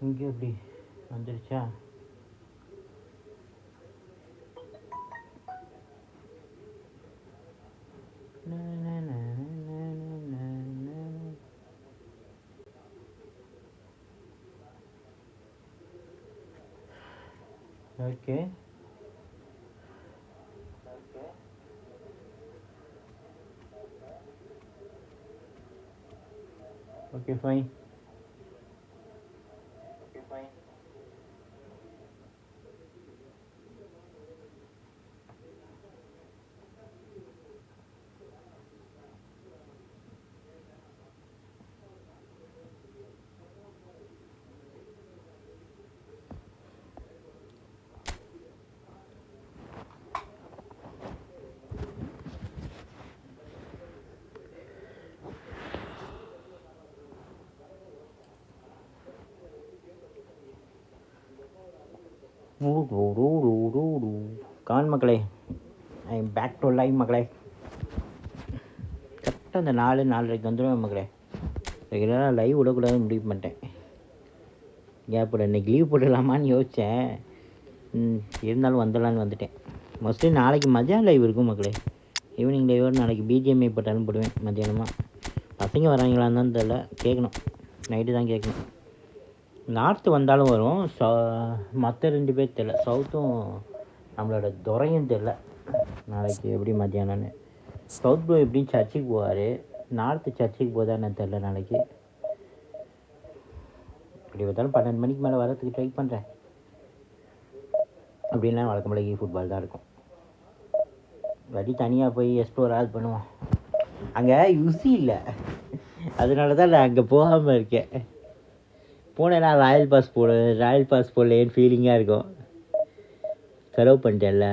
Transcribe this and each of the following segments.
இங்கே எப்படி வந்துருச்சா? Okay okay fine. கான் மக்களே, I am back to live மக்களே. கரெக்டாக அந்த 4:30 வந்துடுவேன் மக்களே. ரெகுலராக லைவ் விடக்கூடாதுன்னு முடிவு பண்ணிட்டேன். கேப் விட இன்றைக்கி லீவ் போட்டுடலாமான்னு யோசித்தேன். இருந்தாலும் வந்துடலான்னு வந்துட்டேன். மோஸ்ட்லி நாளைக்கு மதியானம் லைவ் இருக்கும் மக்களே. ஈவினிங் லைவோடு நாளைக்கு பிஜிஎம்ஐ போட்டாலும் போடுவேன் மத்தியானமாக. பசங்க வராங்களான்னு தான் தெரில, கேட்கணும். நைட்டு தான் கேட்கணும். நார்த்து வந்தாலும் வரும், மற்ற 2 பேர் தெரில. சவுத்தும் நம்மளோட துறையும் தெரில நாளைக்கு எப்படி மத்தியானம்னு. சவுத் ப்ரோ எப்படியும் சர்ச்சுக்கு போவார், நார்த்து சர்ச்சுக்கு போதான்னு தெரில நாளைக்கு. இப்படி பார்த்தாலும் 12 மணிக்கு மேலே வரத்துக்கு ட்ரை பண்ணுறேன். அப்படின்னா வழக்கம்போல eFootball தான் இருக்கும். வடி தனியாக போய் எக்ஸ்ப்ளோர் ஆட் பண்ணுவோம். அங்கே யுசி இல்லை, அதனால தான் நான் அங்கே போகாமல் இருக்கேன். போனேன்னா ராயல் பாஸ் போடலேன்னு ஃபீலிங்காக இருக்கும். செலவு பண்ணிட்டேன்ல.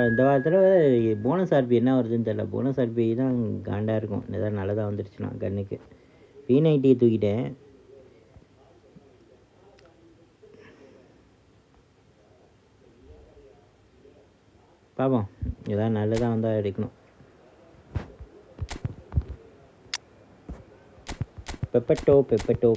இந்த வாரத்தில் போனஸ் ஆர்பி என்ன வருதுன்னு தெரில. போனஸ் ஆர்பி தான் காண்டாக இருக்கும். ஏதாவது நல்லதாக வந்துடுச்சுன்னா கண்ணுக்கு. P90 தூக்கிட்டேன். பார்ப்போம், ஏதாவது நல்லதாக வந்தால் எடுக்கணும். பெப்பட்டோ 2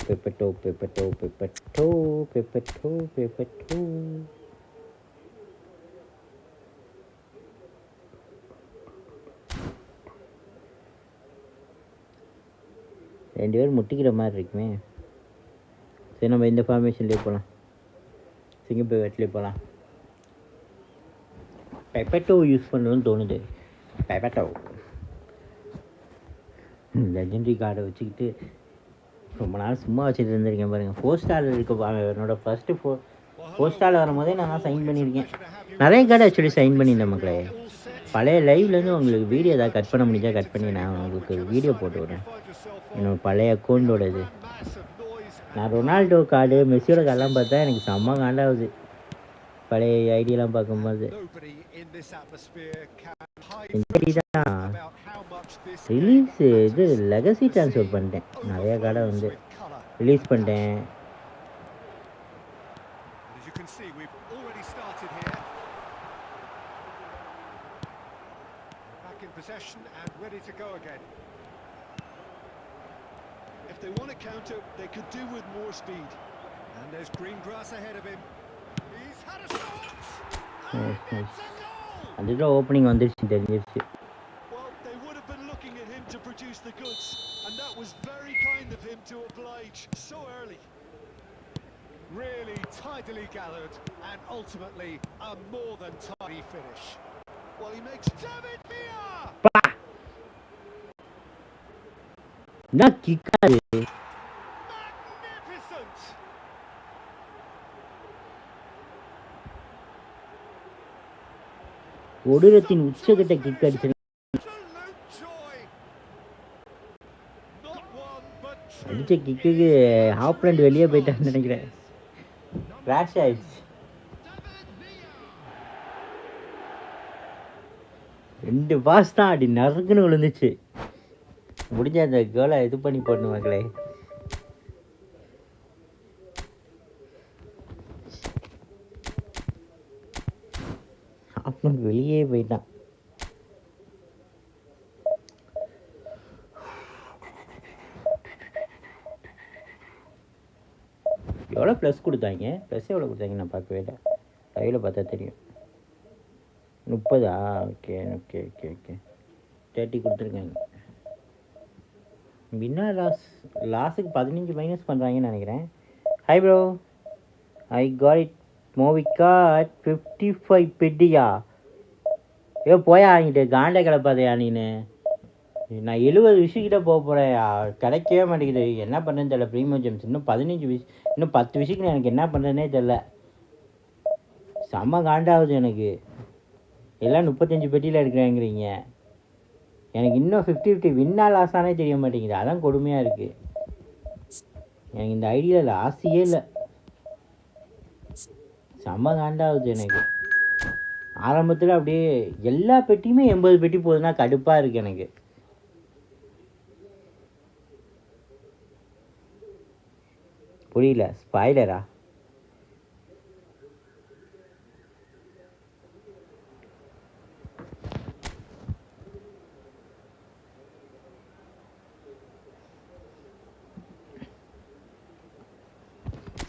பேர் முட்டிக்கிற மாதிரி இருக்குமே. சரி, நம்ம இந்த ஃபார்மேஷன்லேயே போகலாம். சிங்கப்பூர் வெட்டிலே போகலாம். பெப்பட்டோ யூஸ் பண்ணணும்னு தோணுது. பெப்பட்டோ லெஜெண்டரி கார்டை வச்சுக்கிட்டு ரொம்ப நாள் சும்மா வச்சுட்டு இருந்திருக்கேன் பாருங்கள். 4 ஸ்டார் இருக்க என்னோடய ஃபஸ்ட்டு 4 ஸ்டாரில் வரும்போதே நான் சைன் பண்ணியிருக்கேன். நிறைய கார்டு ஆக்சுவலி சைன் பண்ணியிருந்தேன் மக்களே. பழைய லைவ்லேருந்து உங்களுக்கு வீடியோ ஏதாவது கட் பண்ண முடிஞ்சா கட் பண்ணி நான் உங்களுக்கு வீடியோ போட்டு விடுறேன். என்னோடய பழைய அக்கௌண்ட்டோட இது. நான் ரொனால்டோ கார்டு மெஸ்ஸியோட கார்டெலாம் பார்த்தா எனக்கு செம்ம காண்டாகுது. பழைய ஐடியெல்லாம் பார்க்கும்போது தான் ரிலீஸ் இது லெகசி ட்ரான்ஸ்ஃபர் பண்ணிட்டேன். நிறைய கார்டை வந்து ரிலீஸ் பண்ணிட்டேன். Possession and ready to go again. If they want to counter, they could do with more speed. And there's green grass ahead of him. He's had a shot. And it's a goal. And the opening வந்துருச்சு தெரிஞ்சிருச்சு. Well, they would have been looking at him to produce the goods, and that was very kind of him to oblige so early. Really tidily gathered and ultimately a more than tidy finish. Well, he makes David Villa. Na kikare. Magnificent. ஒடுரத்தின் உச்சகட்ட kick அடிச்சு அடிச்ச கிக்குக்கு ஆப்லண்ட் வெளியே போயிட்டான்னு நினைக்கிறேன். Crash ஆயிடுச்சு. 2 pass தான் அடி நறுக்குன்னு விழுந்துச்சு. முடிஞ்ச அந்த கேர்ளை இது பண்ணி போடணும் மக்களே. வெளியே போயிட்டான். எவ்வளோ ப்ளஸ் கொடுத்தாங்க? ப்ளஸ் எவ்வளோ கொடுத்தாங்க? நான் பார்க்கவே இல்லை. லைவில் பார்த்தா தெரியும். 30. ஓகே ஓகே ஓகே ஓகே 30 கொடுத்துருக்காங்க. வின்னர் லாஸுக்கு 15 மைனஸ் பண்ணுறாங்கன்னு நினைக்கிறேன். Hi bro, I got it மோவிக்கா 55 பெட்டியா? போயா வாங்கிட்டு காண்டை கிளப்பாதையா நீனு? நான் 70 விஷயக்கிட்ட போக போகிறேயா, கிடைக்கவே மாட்டேங்குது. என்ன பண்ணுறேன்னு தெரியல. ப்ரீமியம் ஜெம்ஸ் இன்னும் 15 இன்னும் 10 விஷயத்துக்கு எனக்கு என்ன பண்ணுறதுனே தெரில. செம்ம காண்டாகுது எனக்கு. எல்லாம் 35 பெட்டியில் எடுக்கிறேங்கிறீங்க. எனக்கு இன்னும் 50-50 வின்னா லாஸானே தெரிய மாட்டேங்குது. அதான் கொடுமையாக இருக்குது. எனக்கு இந்த ஐடியாவில் லாஸியே இல்லை. செம்ம காண்டாகுது எனக்கு. ஆரம்பத்தில் அப்படியே எல்லா பெட்டியுமே 80 பெட்டி போகுதுன்னா கடுப்பாக இருக்குது எனக்கு. புரியல. ஸ்பாய்லரா?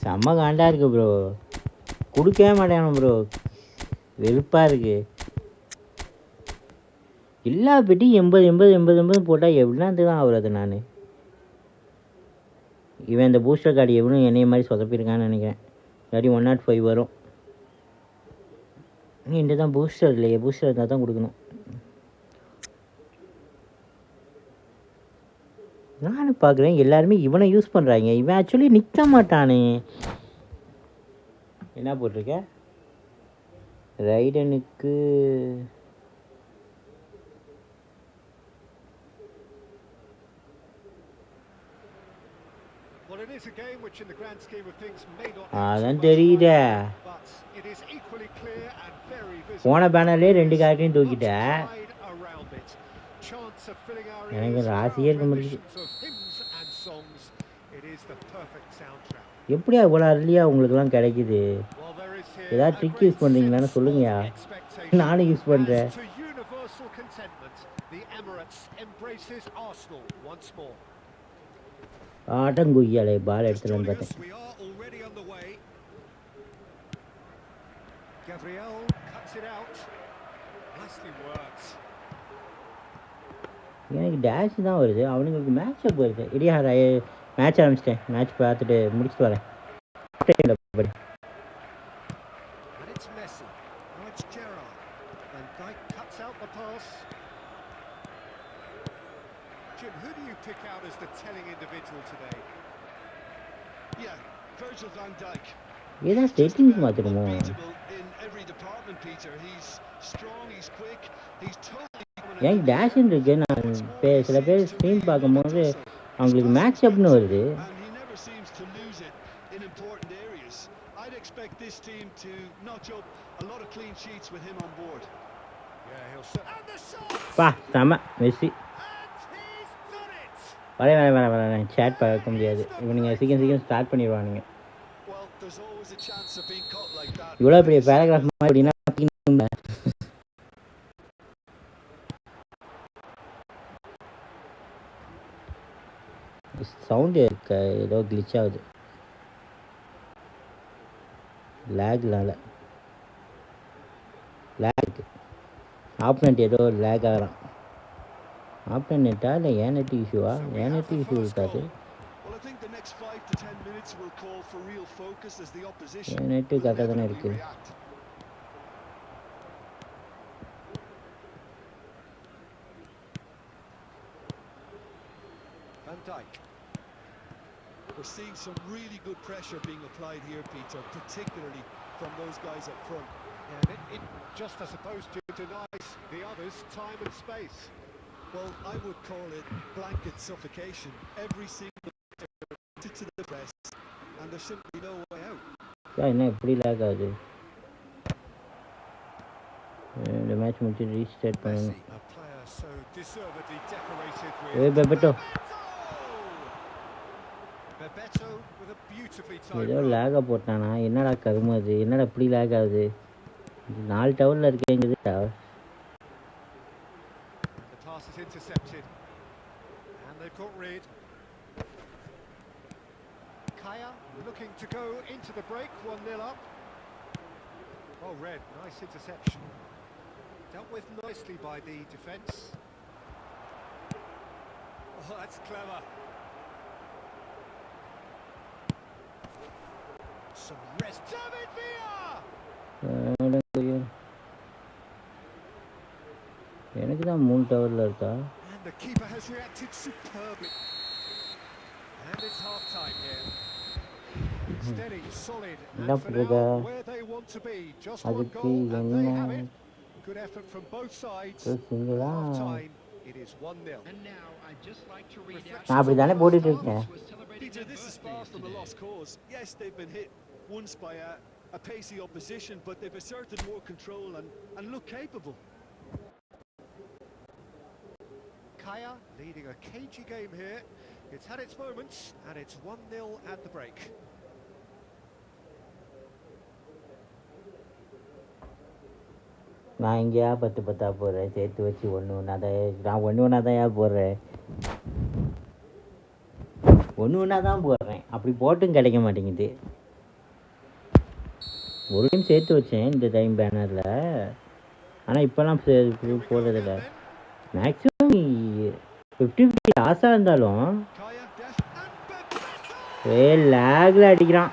செம்ம காண்டாக இருக்குது ப்ரோ. கொடுக்கவே மாட்டேன் ப்ரோ. வெறுப்பாக இருக்குது. எல்லா பெட்டியும் 80 போட்டால் எவ்வளோது தான் ஆகுறது? நான் இவன் இந்த பூஸ்டர் கார்டு எவ்வளோ என்னைய மாதிரி சொதப்பிருக்கான்னு நினைக்கிறேன். இல்லாட்டி 105 வரும். என்கிட்ட தான் பூஸ்டர் இல்லையே. பூஸ்டர் இருந்தால் தான் கொடுக்கணும். நானும் பார்க்குறேன் எல்லாருமே இவனை யூஸ் பண்ணுறாங்க. இவன் ஆக்சுவலி நிற்க மாட்டானே. என்ன போட்டிருக்க? ரைடனுக்கு அதான் தெரியுதே. போன பேனர்லேயே 2 கேரக்டரையும் தூக்கிட்ட. எனக்கு ராசியே இருக்க முடியுது. எப்படியா இவ்வளோ அர்லியா உங்களுக்குலாம் கிடைக்குது? ஏதாவது ட்ரிக் யூஸ் பண்ணுறீங்களான்னு சொல்லுங்கயா. நானும் யூஸ் பண்ணுறேன். ஆட்டங்குய்யாலே பால் எடுத்துலான்னு பார்த்தேன். எனக்கு டேஷ் தான் வருது, அவனுங்களுக்கு மேட்ச் அப் வருது. இடியா மேட்ச் ஆரம்பிச்சிட்டேன். மேட்ச் பார்த்துட்டு முடிச்சுட்டு வரேன். ஏதாவது செட்டிங்ஸ் மாற்றணுமோ? ஏன் டேஷ்ன்னு இருக்கு. நான் சில பேர் ஸ்க்ரீன் பார்க்கும்போது அவங்களுக்கு மேட்ச் அப்னு வருது. பா செம மெஸ்ஸி. வரேன் சேட் பார்க்க முடியாது. இவனுங்க சீக்கிரம் ஸ்டார்ட் பண்ணிடுவானுங்க. இவ்வளோ பெரிய பேராகிராஃப் அப்படின்னா சவுண்டு ஏதோ கிளிச் ஆகுது. லேக்னால லேக் ஆப்னெட் ஏதோ லேக் ஆகிறான். ஆப்னெட் நெட்டா இல்லை ஏன் நெட் இஷ்யூவா? ஏன் நெட் இஷ்யூ இருக்காது. என் நெட்டு கரெக்டாக தானே இருக்குது. We're seeing some really good pressure being applied here, Peter, particularly from those guys up front. And it just as opposed to denies the others time and space. Well, I would call it blanket suffocation. Every single to the press, and there's simply no way out. Yeah, என்ன இப்படி lock ஆகுது? இந்த match முடிச்சு restart பண்ணணும். பெபெட்டோ ஏதோ லேகாக போட்டானா? என்னடா கரும அது? என்னடா இப்படி லேக் ஆகுது? 4 டவரில் இருக்கேங்குது tower. Kaya looking to go into the break, 1-0 up. Oh, Red, nice interception. Dealt with nicely by the defence. Oh, that's clever. Some rest. David Villa! எனக்கு தான் 3 டவர்ல இருக்கா? And the keeper has reacted superbly. And it's half time here. Steady, solid, and for now, where they want to be. Just one goal, and they have it. Good effort from both sides. Half time, it is 1-0. And now I'd just like to read out. அப்படிதானே போட்டுட்டு இருக்கேன். Peter, this is far from a lost cause. Yes, they've been hit once by a pacey opposition, but they've asserted more control and look capable. Kaya leading a cagey game here. It's had its moments, and it's 1-0 at the break. நான் இங்கேயா 10 போடுறேன், சேர்த்து வச்சு ஒன்று நான் ஒன்று தான் போடுறேன், ஒன்று தான் போடுறேன். அப்படி போட்டும் கிடைக்க மாட்டேங்குது. ஒரு டைம் சேர்த்து வச்சேன் இந்த டைம் பேனரில், ஆனால் இப்போலாம் போடுறதில்ல. மேக்ஸிமம் 50-50 லாஸாக இருந்தாலும் லேகில் அடிக்கிறான்.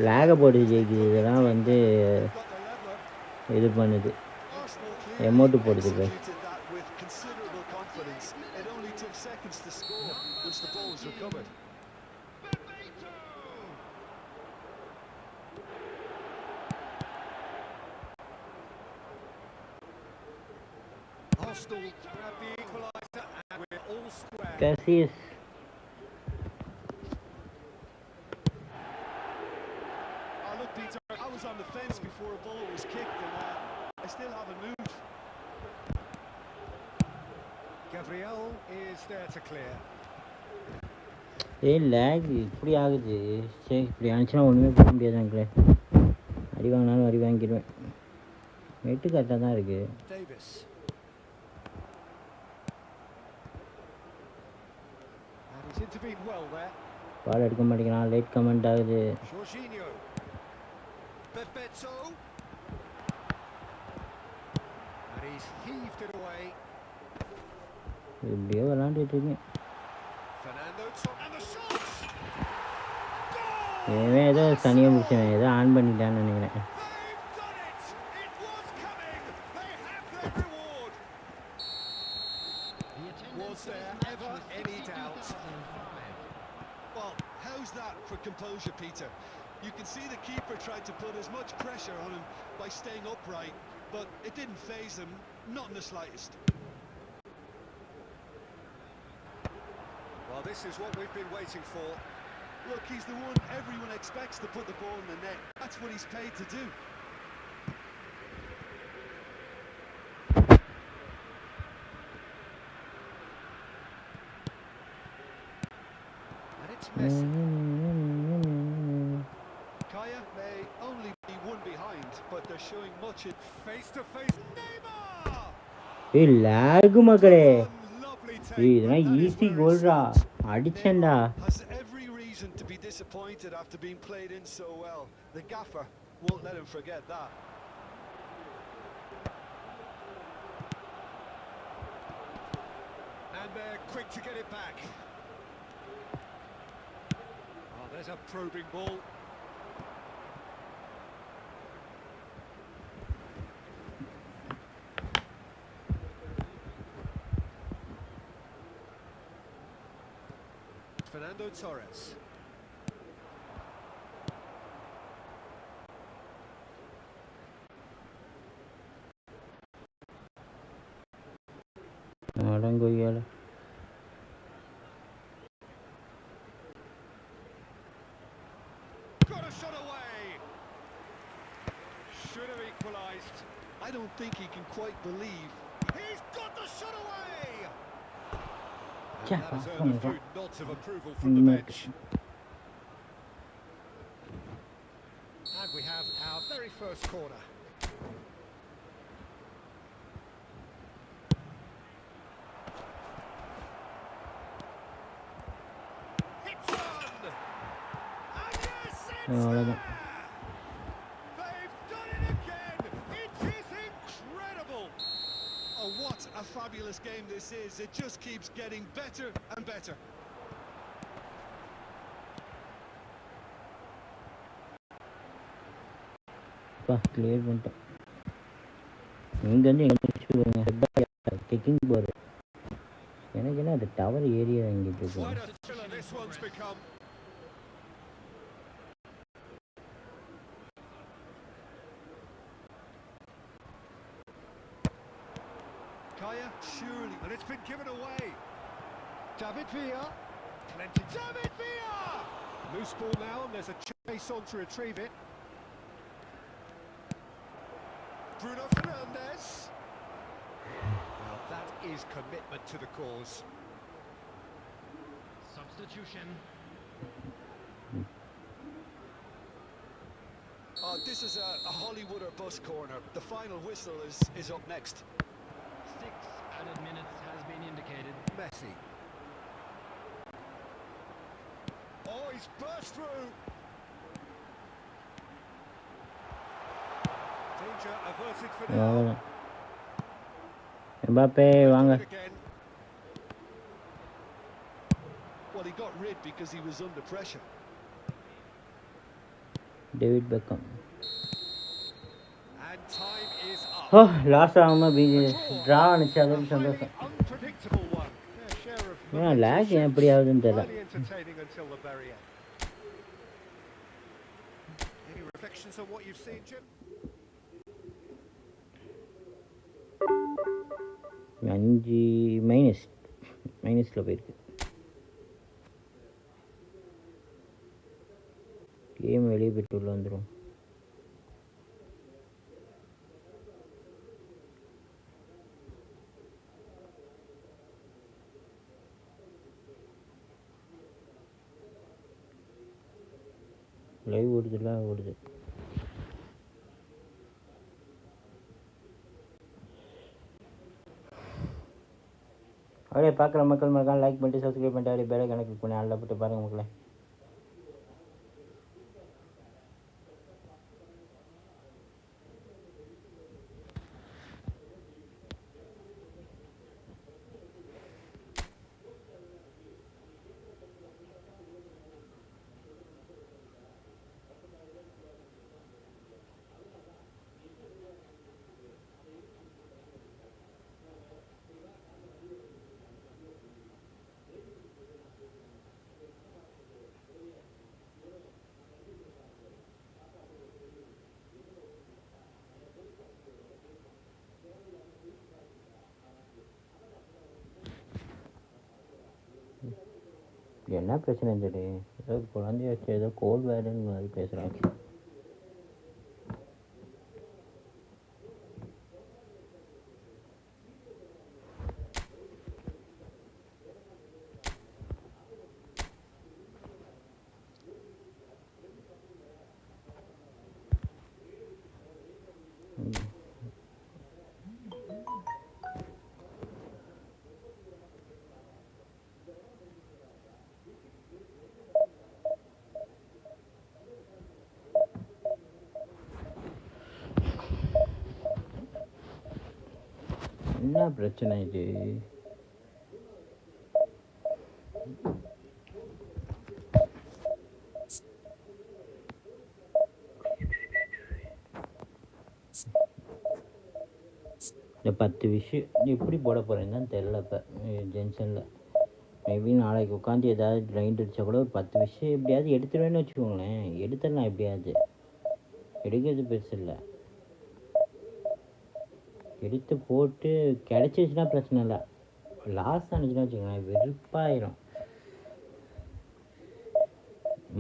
லேகை போட்டு ஜெயிக்குது. இதெல்லாம் வந்து இது பண்ணுது, எமௌண்ட்டு போடுது. Cassius. Look, Peter, I was on the fence before a ball was kicked, and I still haven't moved. Gabriel is there to clear. Lakh இப்படி ஆகுது. சரி, இப்படி ஆனிச்சுன்னா ஒன்றுமே பண்ண முடியாது. அங்கே அடி வாங்கினாலும் அடி வாங்கிடுவேன். நெட்டு கரெக்டாக தான் இருக்குது. பால் எடுக்க மாட்டேங்கிறான், லேட் கமெண்ட் ஆகுது. இப்படியோ விளாண்டுட்டு இருக்கேன். இவன் ஏதோ தனியாக முடிச்சவன் ஏதோ ஆன் பண்ணிட்டான்னு நினைக்கிறேன். Composure, Peter. You can see the keeper tried to put as much pressure on him by staying upright, but it didn't faze him, not in the slightest. Well, this is what we've been waiting for. Look, he's the one everyone expects to put the ball in the net. That's what he's paid to do. And it's Messi. Kaya may only be one behind, but they're showing much in face-to-face. Neymar! Hey, lag magare. Hey, இதெல்லாம் easy கோல்ரா. அடிச்சேன்டா. Has every reason to be disappointed after being played in so well. The gaffer won't let him forget that. And they're quick to get it back. Oh, there's a probing ball. Fernando Torres. Arangoyala. Got a shot away. Should have equalised. I don't think he can quite believe. He's got the shot away. And Yeah, that has that's earned a funny, few nods of approval from the bench. And we have our very first corner. அவ்வளோதான். They've done it again. It is incredible. Oh, what a fabulous game this is. It just keeps getting better and better. Clear பண்ணிட்டேன். இங்கேருந்து எங்கே kicking போகிறது எனக்கு என்ன அது tower area எங்கிட்டு இருக்கு. Quite a thriller this one's become. Kaya, surely, and it's been given away. David Villa, plenty. David Villa! Loose ball now, and there's a chase on to retrieve it. Bruno Fernandes. Well, that is commitment to the cause. Substitution. Oh, this is a Hollywood or bust corner. The final whistle is up next. 6 added minutes has been indicated. Messi. Oh, he's burst through. Danger averted for now. அவ்வளோதான். Mbappe வாங்க. Again. Well, he got rid because he was under pressure. David Beckham. And time is up. ஓ loss ஆகாமல் draw அனுச்சு அதுவும் சந்தோஷம். Unpredictable one. Their share of ஏன் லேக் ஏன் எப்படி ஆகுதுன்னு தெரியல. highly entertaining until the very end. Any reflections on what you've seen, Jim? 5 மைனஸில் போயிருக்கு. கேம் வெளியே போய்ட்டு உள்ள வந்துடும். லைவ் ஓடுதுல ஓடுது. அப்படியே பார்க்குற மக்கள் மறக்காம லைக் பண்ணிட்டு சப்ஸ்கிரைப் பண்ணிட்டு அப்படியே பேரை கணக்கு பண்ணி நல்லா போட்டு பாருங்கள் மக்களே. என்ன பிரச்சனை சொல்லி ஏதோ குழந்தைய வச்சு ஏதோ கோல் வேறுன்னு மாதிரி பேசுகிறாங்க. என்ன பிரச்சனை இது? இந்த 10 விஷயம் எப்படி போட போகிறேன்னு தெரில. இப்போ ஜென்ஷனில் மேபி நாளைக்கு உட்காந்து ஏதாவது கிரைண்ட் அடித்தா கூட ஒரு 10 விஷயம் எப்படியாவது எடுத்துருவேன்னு வச்சுக்கோங்களேன். எடுத்துடலாம் எப்படியாவது. எடுக்கிறது பெருசு இல்லை. எடுத்து போட்டு கிடச்சிச்சுன்னா பிரச்சனை இல்லை. லாஸ் ஆனிச்சுன்னா வச்சுக்கோங்களேன் வெறுப்பாயிரும்.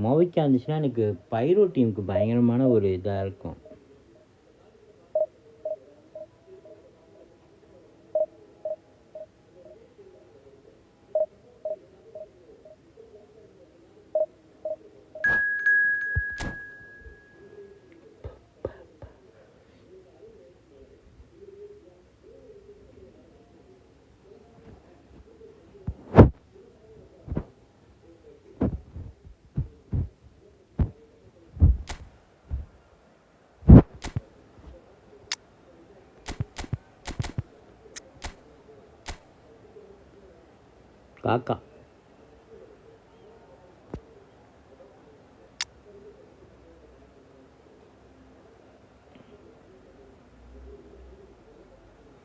மோவிக்கா இருந்துச்சுன்னா எனக்கு பைரோ டீமுக்கு பயங்கரமான ஒரு இதாக இருக்கும். காக்கா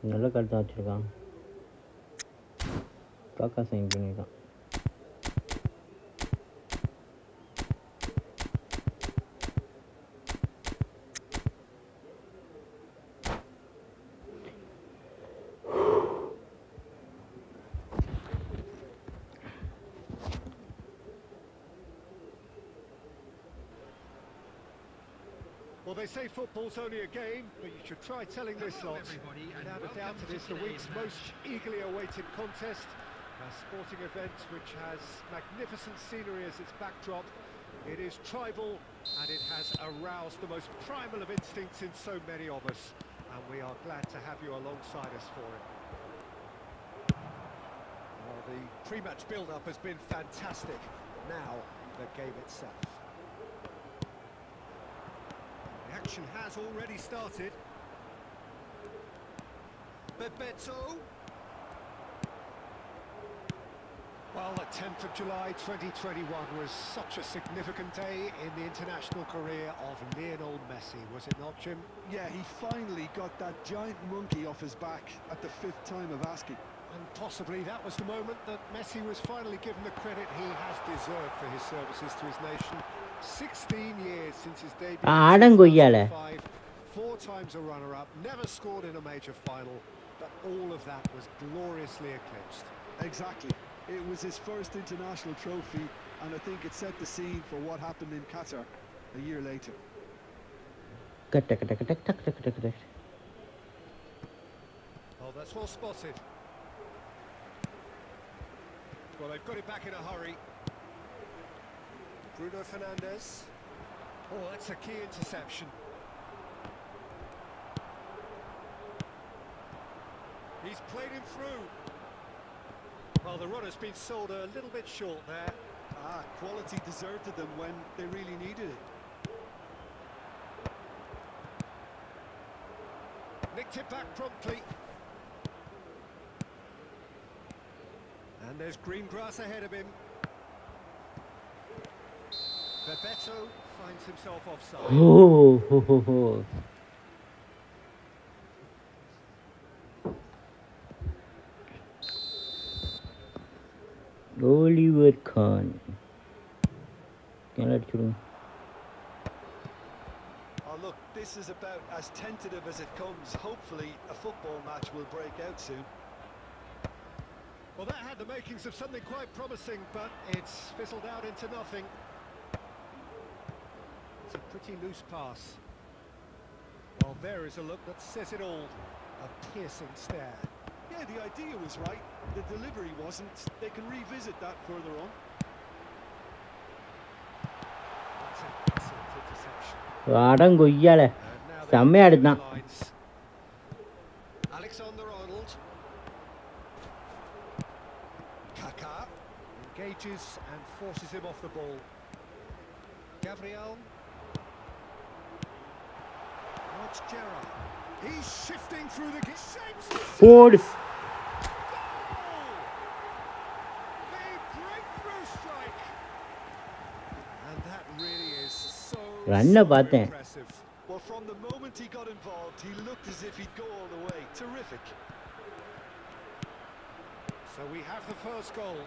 நல்ல கருத்து தான் வச்சுருக்கான். காக்கா சைன் பண்ணியிருக்கான். Well, they say football's only a game, but you should try telling this lot. Without a doubt, it is the week's most eagerly awaited contest. A sporting event which has magnificent scenery as its backdrop. It is tribal, and it has aroused the most primal of instincts in so many of us. And we are glad to have you alongside us for it. Well, the pre-match build-up has been fantastic. Now, the game itself. The action has already started. Bebeto. Well, the 10th of July 2021 was such a significant day in the international career of Lionel Messi, was it not, Jim? Yeah, he finally got that giant monkey off his back at the 5th time of asking. And possibly that was the moment that Messi was finally given the credit he has deserved for his services to his nation. 16 years since his debut in 2005, 4 times a runner-up, never scored in a major final, but all of that was gloriously eclipsed. Exactly. It was his first international trophy, and I think it set the scene for what happened in Qatar a year later. Oh, that's well spotted. Well, they've got it back in a hurry. Bruno Fernandes. Oh, that's a key interception. He's played him through. Well, the runner's been sold a little bit short there. Quality deserted them when they really needed it. Nicked it back promptly. And there's green grass ahead of him. Bebeto finds himself offside. Oh. Oliver Kahn. Oh, look, this is about as tentative as it comes. Hopefully, a football match will break out soon. Well, that had the makings of something quite promising, but it's fizzled out into nothing. It's a pretty loose pass. Well, there is a look that says it all. A piercing stare. Yeah, the idea was right. The delivery wasn't. They can revisit that further on. That's an excellent interception. அடங்கொய்யால செம்மையா எடுத்தான். Alexander-Arnold. Kaká engages and forces him off the ball. Gabriel. Watch Gerrard. He's shifting through the shapes. Force. The breakthrough strike. And that really is so impressive. Well, from the moment he got involved, he looked as if he'd go all the way. Terrific. So we have the first goal.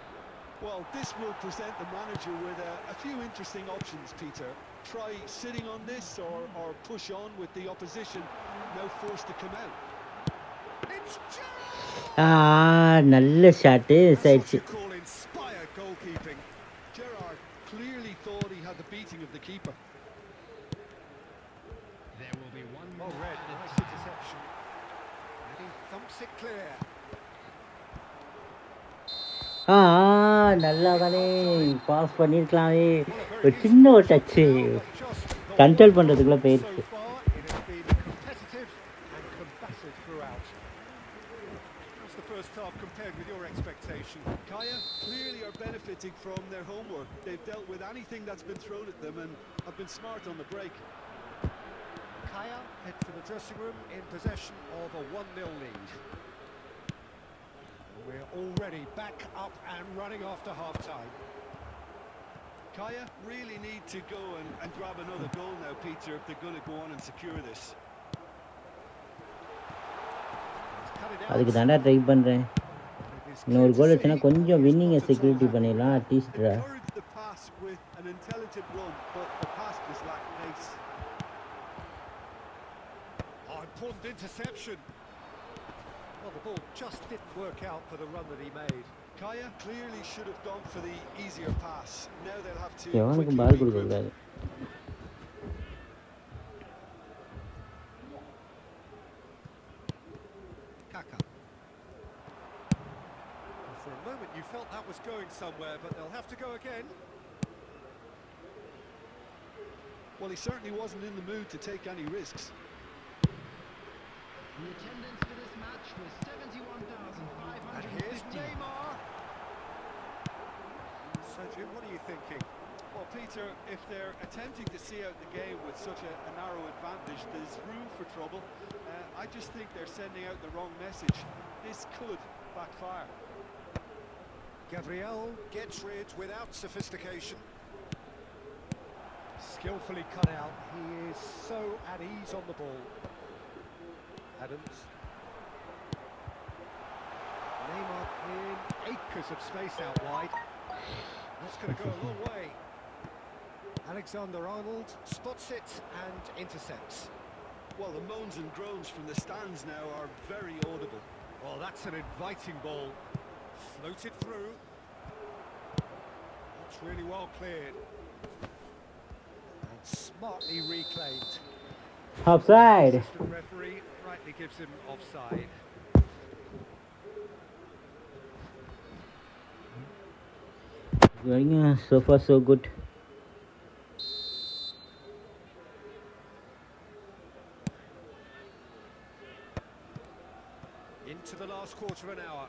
Well, this will present the manager with a few interesting options, Peter. Try sitting on this or push on with the opposition, now forced to come out. It's Gerrard! நல்ல shot That's what ஆயிடுச்சு. you call inspired goalkeeping. Gerrard clearly thought he had the beating of the keeper. There will be one Oh, more red, added nice time. interception. And he thumps it clear. நல்லா தானே pass பண்ணியிருக்கலாமே. ஒரு சின்ன ஒரு Dutch control பண்ணுறதுக்குள்ளே So போயிருக்கு. far, it has been competitive and combative throughout. How's the first half compared with your expectation? Kaya clearly are benefiting from their homework. They've dealt with anything that's been thrown at them and have been smart on the break. Kaya head for the dressing room in possession of a 1-0 lead. We're already back up and running after half-time. Kaya really need to go and grab another goal now, Peter, if they're going to go on and secure this. He's cut it அதுக்கு out. தாண்டா try பண்ணுறேன். It is இன்னொரு clear goal to வச்சுன்னா see கொஞ்சம் he's வின்னிங்கை not at all security happy. பண்ணிடலாம் அட்லீஸ்ட்ரா. Encouraged the pass with an intelligent run, but the pass just lacked pace. Oh, important interception. Well, the ball just didn't work out for the run that he made. Kaya clearly should have gone for the easier pass. Now they'll have to எவனுக்கு quickly பால் regroup. கொடுக்கக்கூடாது. Kaka. Well, for a moment you felt that was going somewhere, but they'll have to go again. Well, he certainly wasn't in the mood to take any risks. The attendance for this match was And here's 71,550. Neymar. So, Jim, what are you thinking? Well, Peter, if they're attempting to see out the game with such a narrow advantage, there's room for trouble. I just think they're sending out the wrong message. This could backfire. Gabriel gets rid without sophistication. Skillfully cut out. He is so at ease on the ball. Adams. Neymar in acres of space out wide. That's going to go a long way. Alexander-Arnold spots it and intercepts. Well, the moans and groans from the stands now are very audible. Oh, that's an inviting ball. Floated through. That's really well cleared. And smartly reclaimed. Offside. Assistant referee rightly gives him offside. Going so far so good. Into the last quarter of an hour.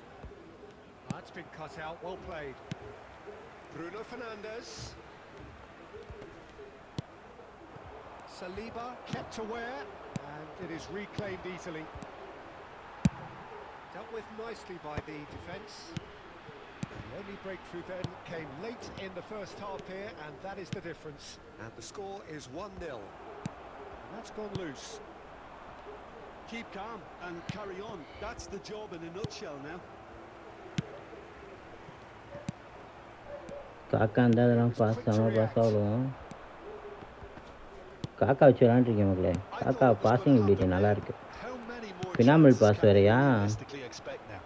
That's been cut out, well played. Bruno Fernandes. Saliba kept aware, and it is reclaimed easily. Dealt with nicely by the defence. The only breakthrough then came late in the first half here, and that is the difference. And the score is 1-0. And that's gone loose. Keep calm and carry on. That's the job in a nutshell now. காக்கா இருந்தால் அதெல்லாம் pass ஆகும். காக்கா வச்சு விளாண்டுருக்கேன் மக்களே. காக்கா passing ability நல்லா இருக்கு. How many more Phenomenal chances pass can they வேறயா? realistically expect now?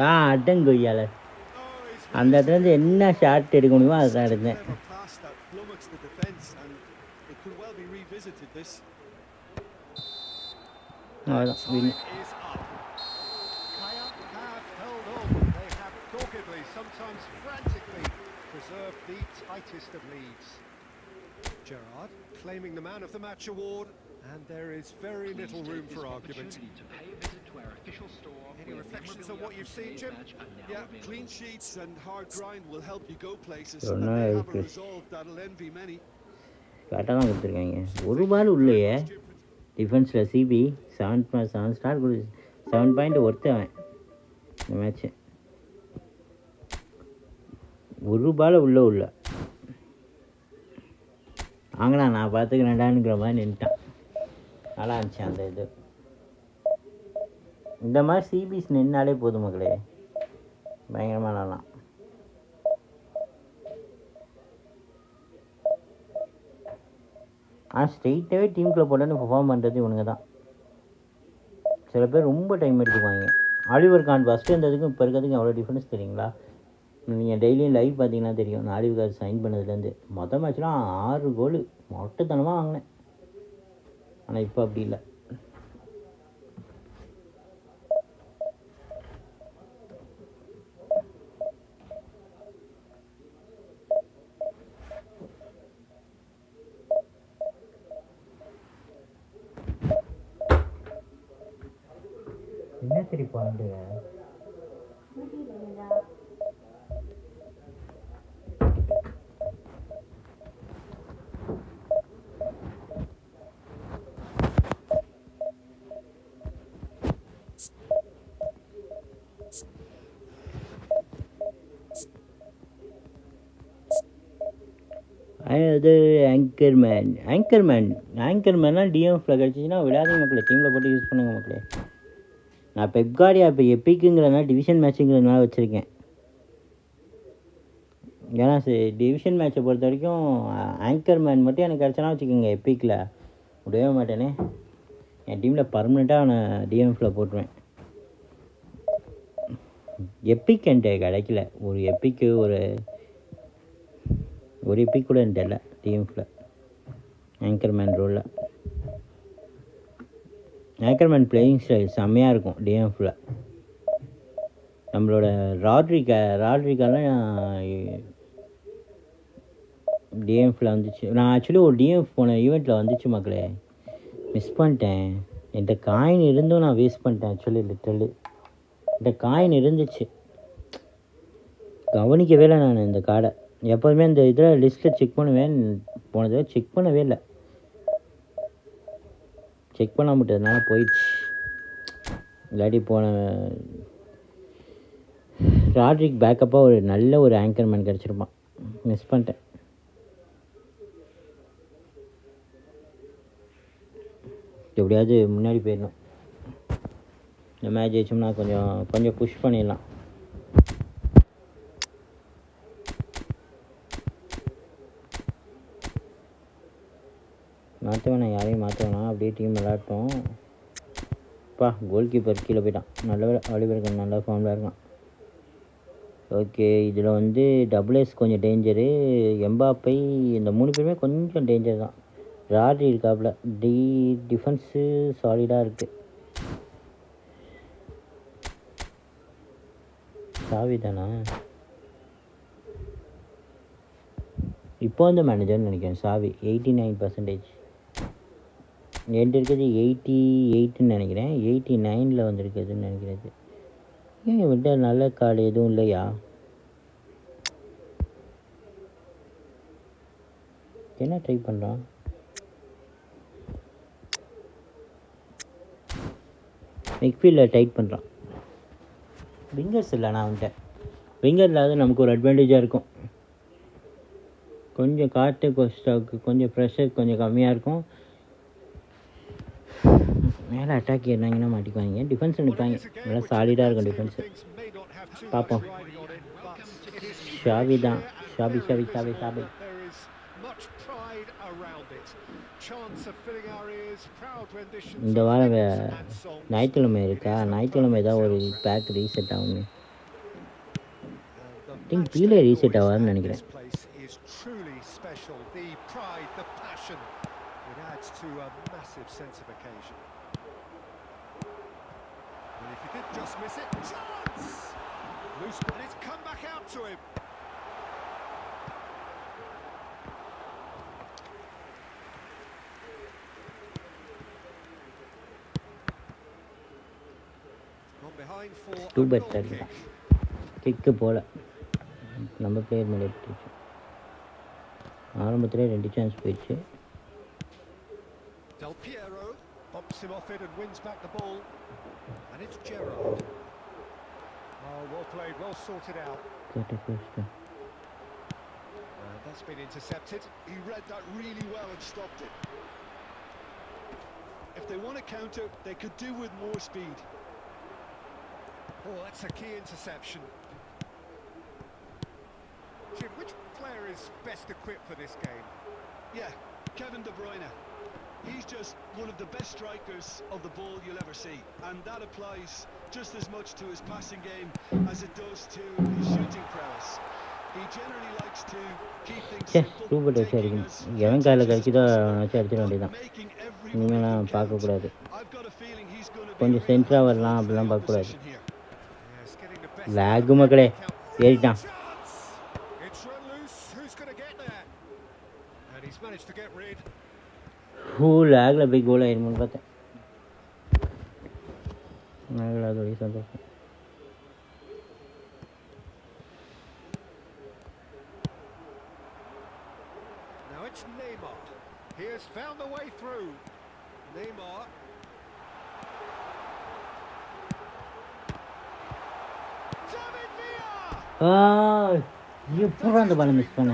அடங்கொய்யால அந்த இடத்துல இருந்து என்ன ஷாட் எடுக்க முடியுமோ அதுதான் எடுத்தேன். Clever pass that flummoxed the defence, and it could well be revisited this. அவ்வளோதான் Time win. is up. Kaya have held on. They have doggedly, sometimes frantically, preserved the tightest of leads. Gerrard claiming the man of the match award, and there is very little room for argument. To pay a visit to our official store. Any where reflections on memorabilia what you've from seen, today's Jim? match are now Yeah, available. clean sheets and hard grind will help you go places, So and now they have a it's- resolve that'll envy many. கரெக்டாக தான் கொடுத்துருக்காங்க. ஒரு பால் உள்ளேயே டிஃபென்ஸில் CP 7 star கொடு 7 point ஒருத்தவன் இந்த match. ஒரு பால் உள்ள வாங்கண்ணா நான் பார்த்துக்கிறேன்டான்ங்கிற மாதிரி நின்ட்டான். நல்லா இருந்துச்சு அந்த இது. இந்த மாதிரி சிபிஸ் நின்னாலே போதும் மக்களே, பயங்கரமாக விளாட்லாம். ஆனால் ஸ்ட்ரெயிட்டாகவே டீமுக்குள்ளே போட்டோன்னு பெர்ஃபார்ம் பண்ணுறது இவனுங்க தான். சில பேர் ரொம்ப டைம் எடுத்துக்குவாங்க. ஆலிவர் கான் ஃபஸ்ட்டு இருந்ததுக்கும் இப்போ இருக்கிறதுக்கும் எவ்வளோ டிஃப்ரென்ஸ் தெரியுங்களா? நீங்கள் டெய்லியும் லைவ் பார்த்தீங்கன்னா தெரியும். நான் ஆலிவர் கான் சைன் பண்ணதுலேருந்து மொதல் மேட்ச்லாம் 6 கோல் மொட்டைத்தனமாக வாங்கினேன். ஆனால் இப்போ அப்படி இல்லை. என்ன சரி பாயிண்ட் அது ஆங்கர்மேன்லாம் டிஎம்எஃப்ல கிடச்சிச்சின்னா விளையாடுங்க மக்களே, டீமில் போட்டு யூஸ் பண்ணுங்க மக்களே. நான் பெப்கார்டியா இப்போ எப்பிக்குங்கிறதுனால டிவிஷன் மேட்சுங்கிறதுனால வச்சுருக்கேன். ஏன்னா டிவிஷன் மேட்சை பொறுத்த வரைக்கும் ஆங்கர்மேன் மட்டும் எனக்கு கிடச்சனா வச்சுக்கோங்க, எப்பிக்கில் விடவே மாட்டேனே. என் டீமில் பர்மனெண்ட்டாக நான் டிஎம்எஃப்ல போட்டுருவேன். எப்பிக் என்கிட்ட கிடைக்கல. ஒரு எப்பிக் கூட என்கிட்ட இல்லை டிஎம்எஃப்ல ஆங்கர்மேன் ரோலில். ஆங்கர்மேன் பிளேயிங் ஸ்டைல் செம்மையாக இருக்கும் டிஎம்எஃப்ல. நம்மளோட ராட்ரிக்காலாம் டிஎம்எஃப்ல வந்துச்சு. நான் ஆக்சுவலி ஒரு டிஎம்எஃப் போன ஈவெண்ட்டில் வந்துச்சு மக்களே, மிஸ் பண்ணிட்டேன். என்கிட்ட காயின் இருந்தும் நான் வேஸ்ட் பண்ணிட்டேன். ஆக்சுவலி லிட்டரலி என்கிட்ட காயின் இருந்துச்சு, கவனிக்கவே இல்லை நான் இந்த கார்டை. எப்போதுமே இந்த இதில் லிஸ்ட்டில் செக் பண்ணுவேன், போன தடவை செக் பண்ணவே இல்லை. செக் பண்ண முடியாதனால போயிடுச்சு. இல்லாட்டி போன ராட்ரிக் பேக்கப்பாக ஒரு நல்ல ஒரு ஆங்கர்மேன் கிடச்சிருப்பான், மிஸ் பண்ணிட்டேன். எப்படியாவது முன்னாடி போயிடணும். இந்த மேட்ச் ஜெயிச்சோம்னா கொஞ்சம் புஷ் பண்ணிடலாம். மாற்றவேணாம், யாரையும் மாற்றவேணாம், அப்படியே டீம் விளையாட்டோம். கோல் கீப்பர் கீழே போயிட்டான். நல்ல ஆலிவர் நல்லா ஃபார்மில் இருக்கான். ஓகே, இதில் வந்து டபுள்எஸ் கொஞ்சம் டேஞ்சரு, எம்பாப்பை இந்த 3 பேருமே கொஞ்சம் டேஞ்சர் தான். ராட்ரி இருக்காப்புல, டிஃபென்ஸு சாலிடாக இருக்குது. சாவி தானா இப்போ வந்து மேனேஜர்னு நினைக்கிறேன். சாவி 89%. என்கிட்ட இருக்கிறது 88ன்னு நினைக்கிறேன், 89ல் வந்துருக்குதுன்னு நினைக்கிறது. ஏன் விட்ட நல்ல கார்டு எதுவும் இல்லையா? என்ன ட்ரை பண்ணுறான்? மிக்ஃபீல்டில் டைட் பண்ணுறான். விங்கர்ஸ் இல்லை, நான் வந்துட்டேன். விங்கர் இல்லாத நமக்கு ஒரு அட்வான்டேஜாக இருக்கும். கொஞ்சம் காட்டு ஸ்டாக்கு, கொஞ்சம் ப்ரெஷர் கொஞ்சம் கம்மியாக இருக்கும். மேலே அட்டாக் ஏறினாங்கன்னா மாட்டிக்குவாங்க. டிஃபென்ஸ் நிற்பாங்க, நல்லா சாலிடாக இருக்கும் டிஃபென்ஸு. பார்ப்போம். ஷாவி தான், ஷாபி. இந்த வாரம் ஞாயிற்றுக்கிழமை இருக்கா? ஞாயிற்றுக்கிழமை தான் ஒரு பேக் ரீசெட் ஆகும். திங்க் கீழே ரீசெட் ஆகாதுன்னு நினைக்கிறேன். கிக்கு போல நம்ம பிளேயர் மேலே போயிடுச்சு. ஆரம்பத்திலே 2 சான்ஸ் போயிடுச்சு. Del Piero bumps him off it and wins back the ball, and it's Gerrard. Oh, well played, well sorted out. That's been intercepted. He read that really well and stopped it. If they want to counter, they could do with more speed. Oh, that's a key interception. Jim, which player is best equipped for this game? Yeah, Kevin De Bruyne. He's just one of the best strikers of the ball you'll ever see, and that applies just as much to his passing game as it does to his shooting prowess. He generally likes to keep things simple, taking us எவன் காலில் கழிக்குதோ வச்சு அடிச்சிட வேண்டியதான். இனிமேலாம் பார்க்கக்கூடாது. கொஞ்சம் சென்டராக வரலாம், அப்படிலாம் பார்க்கக்கூடாது. லேகு மக்களே, ஏறிட்டான். லேகில் போய் கோல் ஆயிருமோன்னு பார்த்தேன். அதோடைய சந்தோஷம். Now it's Neymar. He has found the way through. Neymar. எப்போ அந்த பால் மிஸ் பண்ண?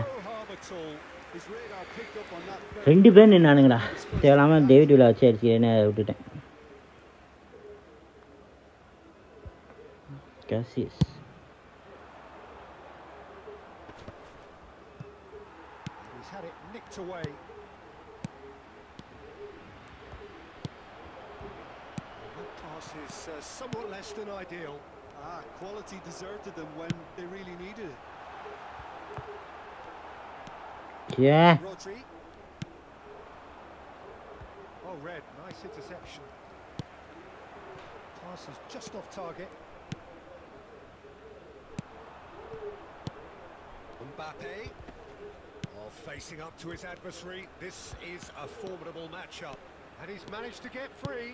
His radar picked up on that very ரெண்டு பேர் quickly. நின்னானுங்கடா தேவையில்லாமல் டேவிட் விழா வச்சு அடிச்சுக்கிறேன்னு விட்டுட்டேன். Gaseous He's had it nicked away. That pass is somewhat less than ideal. Quality deserted them when they really needed it. Yeah. Rodri. Oh, Red, nice interception. Pass is just off target. Mbappe. Oh, facing up to his adversary. This is a formidable matchup. And he's managed to get free.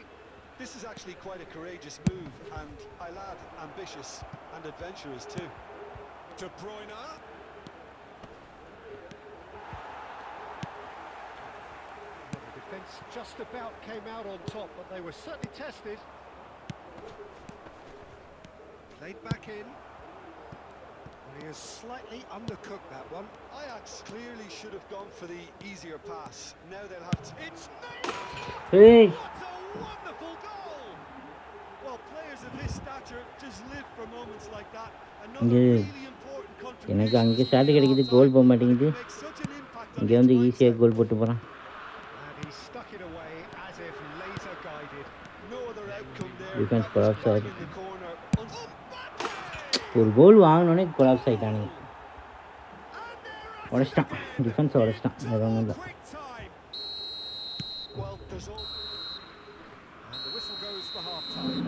This is actually quite a courageous move, and I'll add ambitious and adventurous too. De Bruyne. The defence just about came out on top, but they were certainly tested. Played back in. And he has slightly undercooked that one. Ajax clearly should have gone for the easier pass. Now they'll have to... It's Neymar! Hey. What a wonderful goal! Well, players of his stature just live for moments like that. Another Yeah. really important contribution. எனக்கு அங்கே shot கிடைக்குது கோல் போக மாட்டேங்குது. இங்கே வந்து ஈஸியாக கோல் போட்டு போகிறான். And he stuck it away as if laser guided. No other outcome there. Defense That was collapse bang side. in the corner. ஒரு கோல் வாங்கினோடனே கொலாப்ஸ் ஆகிட்டானுங்க. உடச்சிட்டான் டிஃபென்ஸை உடச்சிட்டான் வேறு ஒன்றும் இல்லை. Well, there's all... And the whistle goes for half-time.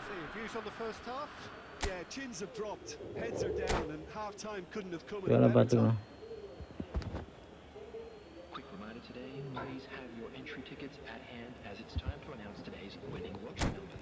See, views on the first half? Yeah, chins have dropped, heads are down, and half-time couldn't have come at வேலை a better time. பார்த்துக்கலாம். Quick reminder today, please have your entry tickets at hand as it's time to announce today's winning lottery numbers.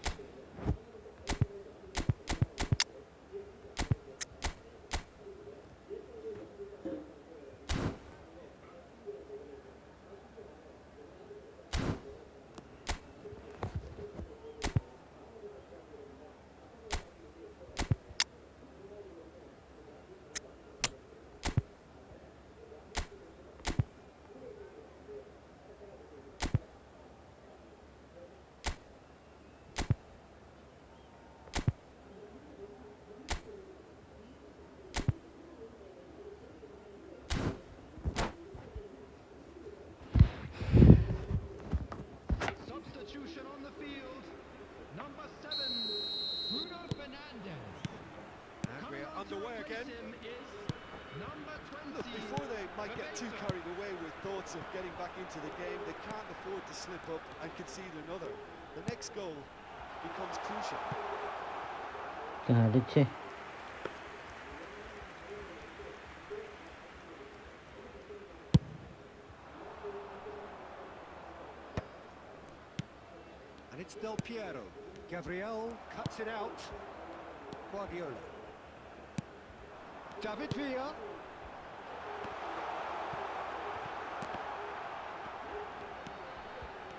Substitution on the field. Number 7, Bruno Fernandes. And Coming we're on to underway replace again. him is number 20. Look, before they might get too carried away with thoughts of getting back into the game, they can't afford to slip up and concede another. The next goal becomes crucial. அடிச்சே And it's Del Piero. Gabriel cuts it out. Guardiola. David Villa.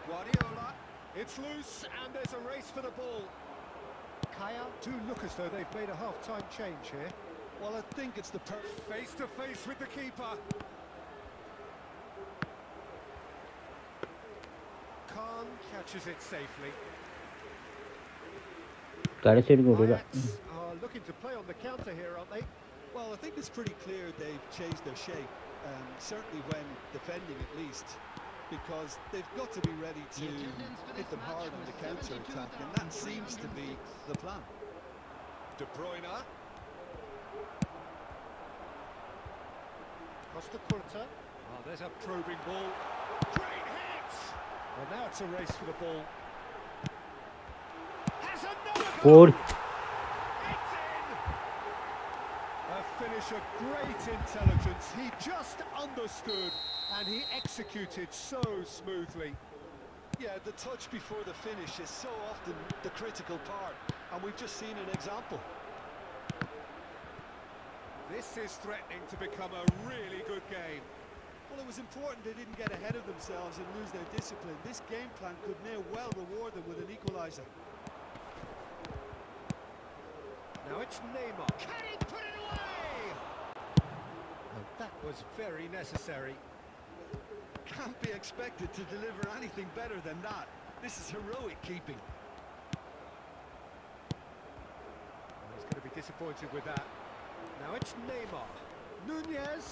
Guardiola. It's loose and there's a race for the ball. Kaya do look as though they've made a half-time change here. Well, I think it's the Face-to-face with the keeper. Khan catches it safely. கடைசி எடுக்க விடல. Ajax are looking to play on the counter here, aren't they? Well, I think it's pretty clear they've changed their shape, certainly when defending at least, because they've got to be ready to hit them hard on the counter-attack, and that seems to be the plan. De Bruyne. Costa Curta. Oh, there's a probing ball. Great hit! Well, now it's a race for the ball. Has another goal! Goal. It's in! A finish of great intelligence. He just understood and he executed so smoothly. Yeah, the touch before the finish is so often the critical part, and we've just seen an example. This is threatening to become a really good game. Well, it was important they didn't get ahead of themselves and lose their discipline. This game plan could now well reward them with an equaliser. Now it's Neymar. Can he put it away? A That was very necessary. Can't be expected to deliver anything better than that. This is heroic keeping. He's going to be disappointed with that. Now it's Neymar. Nunez.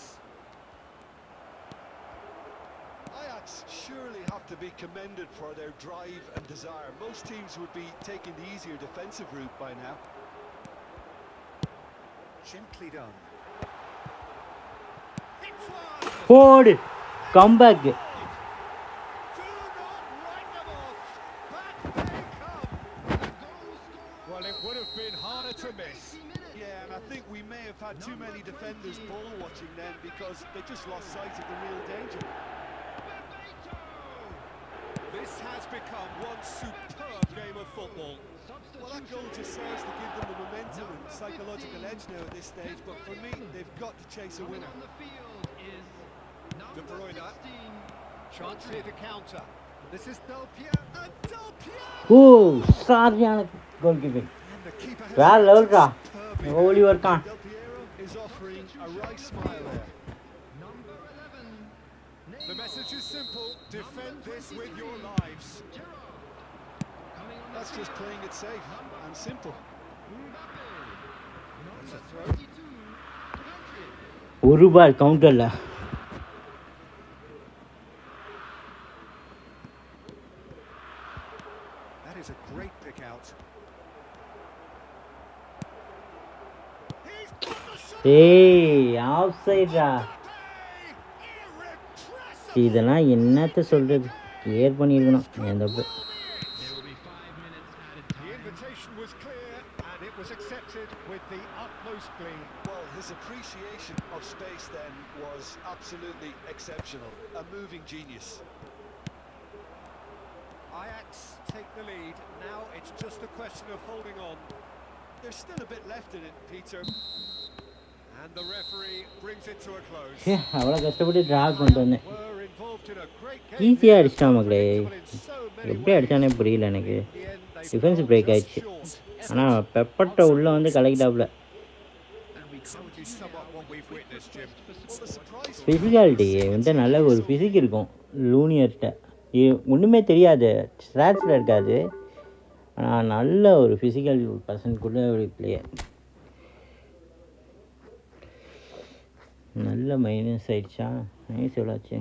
Ajax surely have to be commended for their drive and desire. Most teams would be taking the easier defensive route by now. Gently done. Ford comeback. Do not write them off. Back they come. Well, it would have been harder to miss. Yeah, and I think we may have had too many defenders ball watching then because they just lost sight of the real danger. This has become one superb game of football. Well, that goal just serves to give them the momentum and psychological edge now at this stage, but for me, they've got to chase a winner. De Bruyne. Chance here to counter. This is Del Piero. And Del Piero! Oh, சரியான goalkeeping. And the keeper has வேற level டா. superbly Oliver Kahn. Del Piero is offering a right smile there. The message is simple. Defend this with your lives. That's just playing it safe and simple. It's a throw. ஒரு பால் கவுண்டர்ல. That is a great pick out. He's got the shot. ஏய் of சைடுடா. இதெல்லாம் என்னத்த சொல்றது? Clear பண்ணிருக்கணும். அந்த The invitation was clear and it was accepted with the utmost glee. Well, his appreciation of space then was absolutely exceptional. A moving genius. Ajax take the lead. Now it's just a question of holding on. There's still a bit left in it, Peter. And the referee brings it to a close. அவ்வளோ கஷ்டப்பட்டு travel பண்ணிட்டு வந்தேன். Were involved in a great game. ஈஸியாக அடிச்சிட்டான் மக்களே. Predictable in so many எப்படி ways. அடித்தானே புரியல எனக்கு. In the end, they defence fell break just ஆயிடுச்சு. short. ஆனால் பெப்பட்ட உள்ளே வந்து கலக்கிட்டாப்புல. So would you sum up what we've witnessed, Jim? Well, the surprise physicality வந்து நல்ல ஒரு ஃபிசிக் இருக்கும் லூனியர்கிட்ட. ஒன்றுமே தெரியாது, ஸ்ட்ராட்ஸில் இருக்காது. ஆனால் நல்ல ஒரு ஃபிசிக்கல் பர்சனுக்குள்ளே ஒரு பிளேயர். நல்ல மைனஸ் ஆயிடுச்சா? மைனஸ் எவ்வளோ ஆச்சு?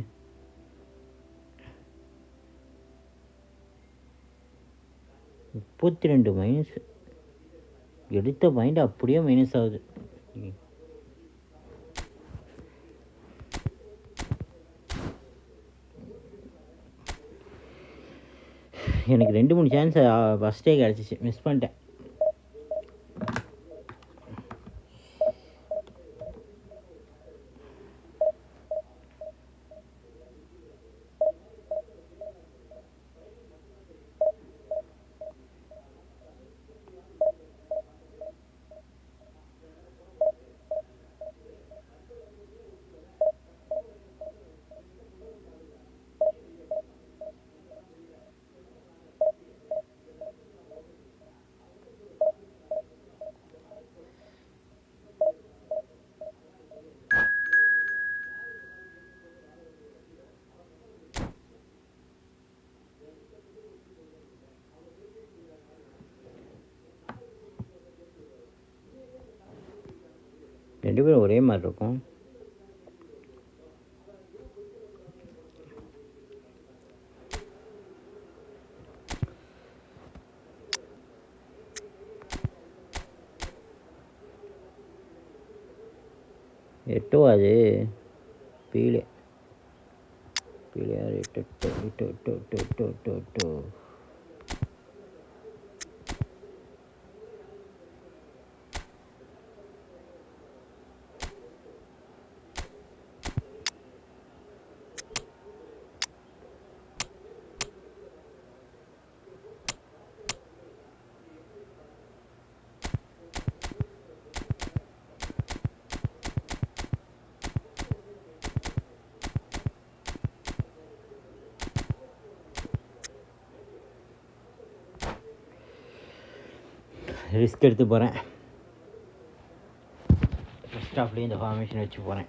-32 எடுத்த பாயிண்ட் அப்படியே மைனஸ் ஆகுது. எனக்கு 2-3 சான்ஸ் ஃபஸ்ட்டே கிடச்சிச்சு, மிஸ் பண்ணிட்டேன். ரெண்டு பேரும் ஒரே மாதிரி இருக்கும். எட்டோ அது பீலே பீலையார் எட்டு எட்டு எட்டு எட்டு எட்டு எட்டு எட்டு எட்டு. ரிஸ்க் எடுத்து போகிறேன். ஃபஸ்ட் ஆஃப்லேயும் இந்த ஃபார்மேஷன் வச்சு போகிறேன்.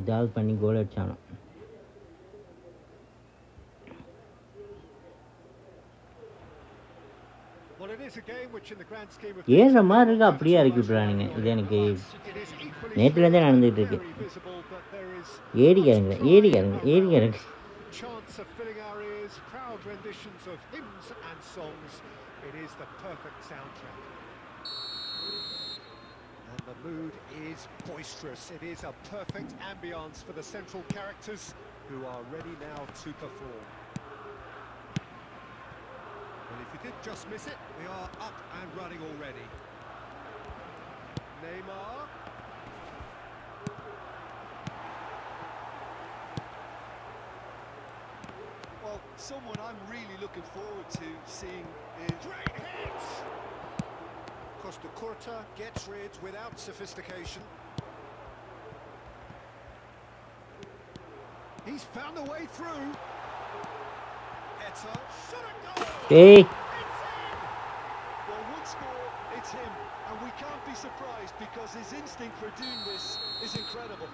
ஏதாவது பண்ணி கோல் அடிச்சானோ. ஏற மாதிரி இருக்கு, அப்படியே இறக்கி விட்றானுங்க. இது எனக்கு நேற்றுலேருந்தே நடந்துகிட்டு இருக்கு. ஏறி இறங்க. Chants of filling our ears, proud renditions of hymns and songs. It is the perfect soundtrack. And the mood is boisterous. It is a perfect ambience for the central characters who are ready now to perform. And if you did just miss it, we are up and running already. Neymar. Well, someone I'm really looking forward to seeing is... Great hits! Costa Curta gets rid without sophistication. He's found a way through. Eto, shot a goal! Hey! It's in! Well, one score, it's him. And we can't be surprised because his instinct for doing this is incredible.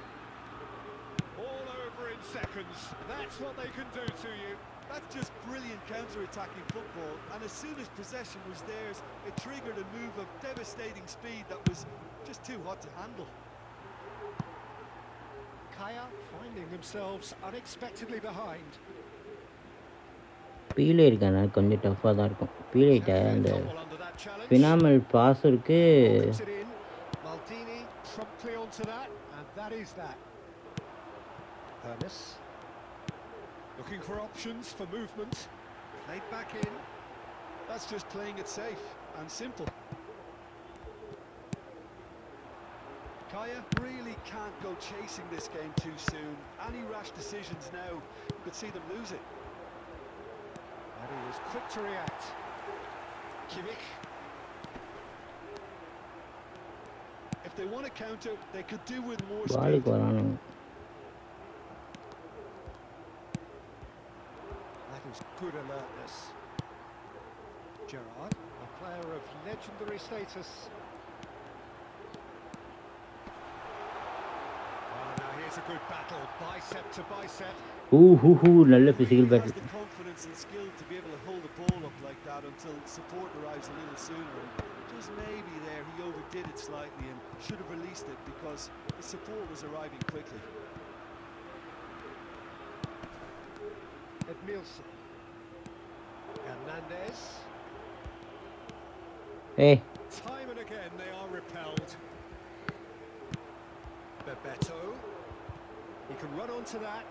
All over in seconds. That's what they can do to you. That's just brilliant counter-attacking football, and as soon as possession was theirs, it triggered a move of devastating speed that was just too hot to handle. Kaya finding themselves unexpectedly behind. Pelé இருக்காங்க, கொஞ்சம் டஃப்பாக தான் இருக்கும். பீலேட்ட அந்த phenomenal pass இருக்கு. Maldini promptly onto that, and that is that. Ernest looking for options for movement. Played back in. That's just playing it safe and simple. Kaya really can't go chasing this game too soon. Any rash decisions now could see them lose it. And he was quick to react. Kimmich. If they want to counter, they could do with more speed. That is good alertness. Gerrard, a player of legendary status. Oh, now here's a good battle, bicep to bicep. நல்ல physical battle. The confidence and skill to be able to hold the ball up like that until support arrives a little sooner. And just maybe there he overdid it slightly and should have released it because the support was arriving quickly. Edmilson. Hernandez. Hey. Time and again they are repelled. Bebeto. He can run onto that.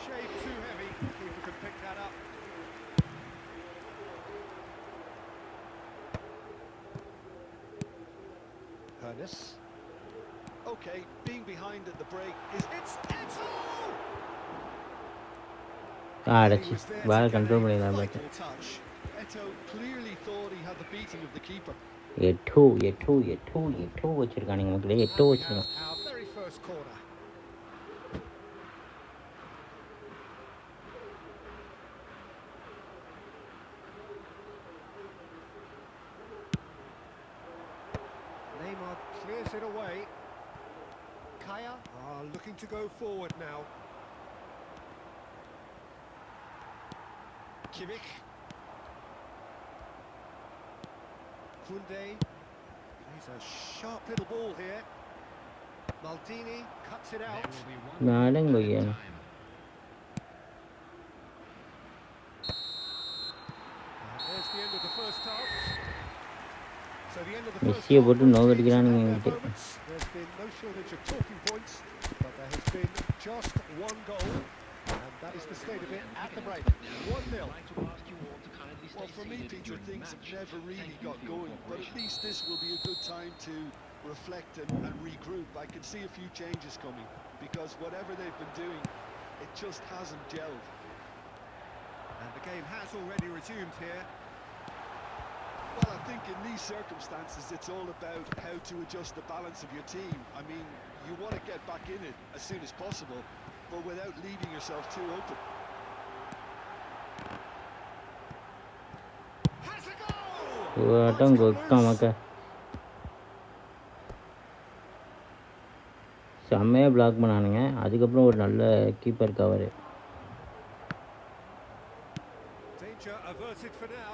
Shade too heavy. Keeper can pick that up. Ernest. Okay, being behind at the break is... It's Eto! Well control பண்ணிடலாம் பாத்து. Eto clearly thought he had the beating of the keeper. எட்டோ வச்சிருக்கானுங்க மக்களே. எட்டோ வச்சிருக்கான். Our very first corner. Neymar clears it away. Kaya are looking to go forward now. Kimmich. Kunde plays a sharp little ball here. Maldini cuts it out. നാടൻ കൊയ്യാണ്. There's the end of the first half. So the end of the first மெஸ்ஸியை half. போட்டு நோக்கடிக்கிறானுங்க என்கிட்ட. There's been no shortage of talking points, but there has been just one goal, and that is the state of it at the break. 1-0. Well, for me, Peter, things have never really got going, but at least this will be a good time to reflect and regroup. I can see a few changes coming, because whatever they've been doing, it just hasn't gelled. And the game has already resumed here. Well, I think in these circumstances, it's all about how to adjust the balance of your team. I mean, you want to get back in it as soon as possible, but without leaving yourself too open. Has a goal! Don't go, come on. செம்மையாக black பண்ணானுங்க. அதுக்கப்புறம் ஒரு நல்ல keeper cover. Danger averted for now.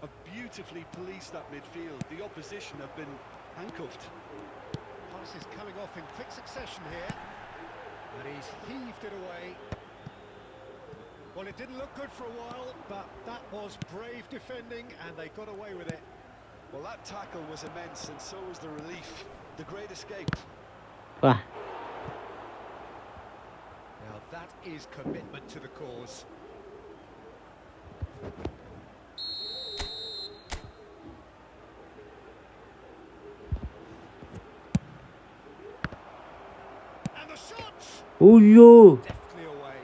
Have beautifully policed that midfield. The opposition have been handcuffed. Pass is coming off in quick succession here. And he's heaved it away. Well, it didn't look good for a while, but that was brave defending and they got away with it. Well, that tackle was immense, and so was the relief. The great escape. வா Now that is commitment to the cause. And the shots! ஐயோ Deftly away.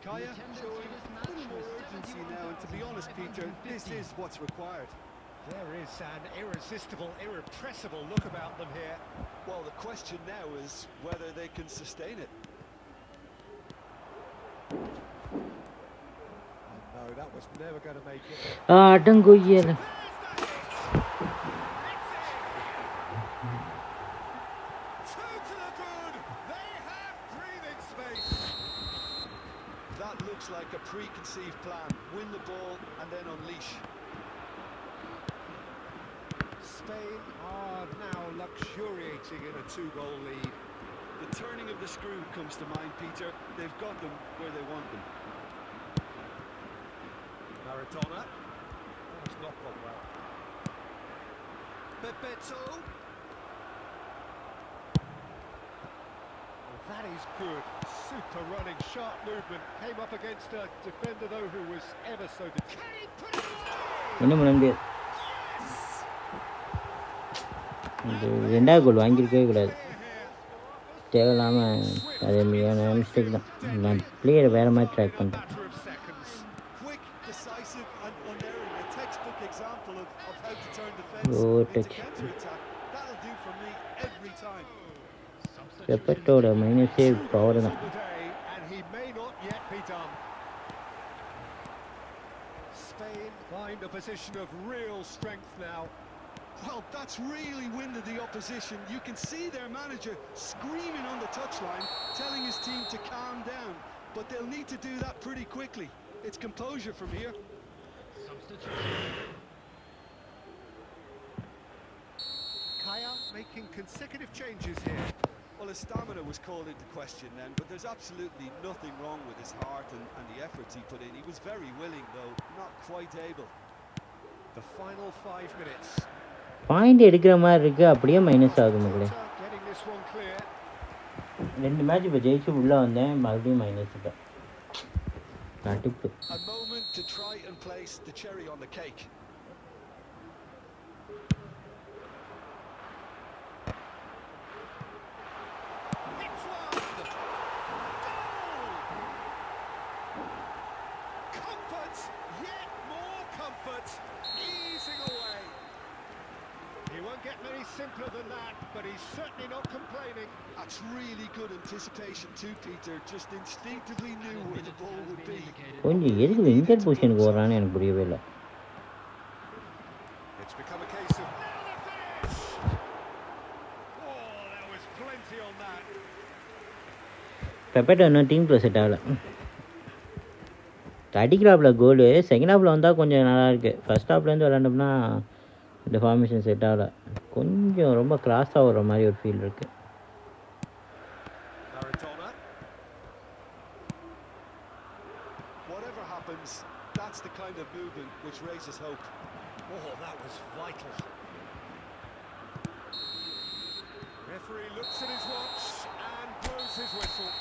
Kaya showing a little more urgency now, and to be honest, Peter, this is what's required. There is an irresistible, irrepressible look about them here. Well, the question now is whether they can sustain it. Oh no, that was never going to make it. அடங்கொய்யல. Two to the good. They have breathing space. That looks like a preconceived plan. Win the ball and then unleash. Spain are now luxuriating in a 2-goal lead. The turning of the screw comes to mind, Peter. They've got them where they want them. Maradona. That has not gone well. Bebeto. Oh, that is good. Super running, sharp movement. Came up against a defender though who was ever so good. Can he put it away? ஒன்றும் பண்ண முடியாது. இது ரெண்டாவது கோல் வாங்கியிருக்கவே கூடாது. தேவையில்லாமல் அது mistake தான். நான் பிளேயரை வேறு மாதிரி ட்ராக் பண்ணிட்டேன். Quick, decisive and unerring. A textbook example of how to turn defence Oh, into touch. counter-attack. That'll do for me every time. பெப்பட்டோட மைனஸே பவர் தான். The day, and he may not yet be done. Spain find a position of real strength now. Well, that's really winded the opposition. You can see their manager screaming on the touchline, telling his team to calm down. But they'll need to do that pretty quickly. It's composure from here. Kaya making consecutive changes here. Well, his stamina was called into question then, but there's absolutely nothing wrong with his heart and the efforts he put in. He was very willing, though, not quite able. The final 5 minutes. Point எடுக்கிற மாதிரி இருக்குது, அப்படியே minus ஆகுது மக்களே. Getting this one clear. 2 match இப்போ ஜெயிச்சு உள்ளே வந்தேன், மறுபடியும் மைனஸ் தான். கட்டிப்பு. A moment to try and place the cherry on the cake. It's one. Goal! Comfort, yet more comfort, easing away. He won't get many simpler than that, but he's certainly not complaining. That's really good anticipation too, Peter. Just instinctively knew where the ball would be. கொஞ்சம் எதுக்கு winger பொசிஷனுக்கு வர்றான்னு எனக்கு புரியவே இல்லை. It's become a case of now the finish. Oh, there was plenty on that. பெப்பட்டோ இன்னும் டீமுக்குள்ள set ஆகலை. அடிக்கிறாப்புல கோலு second ஹாஃபில் வந்தால் கொஞ்சம் நல்லாயிருக்கு. ஃபஸ்ட் ஹாஃப்லேருந்து விளாண்டோம்னா இந்த ஃபார்மேஷன் செட் ஆகலை. கொஞ்சம் ரொம்ப கிராஸாக வர்ற மாதிரி ஒரு ஃபீல் இருக்குது. Maradona. Whatever happens, that's the kind of movement which raises hope. Oh, that was vital. Referee looks at his watch and blows his whistle.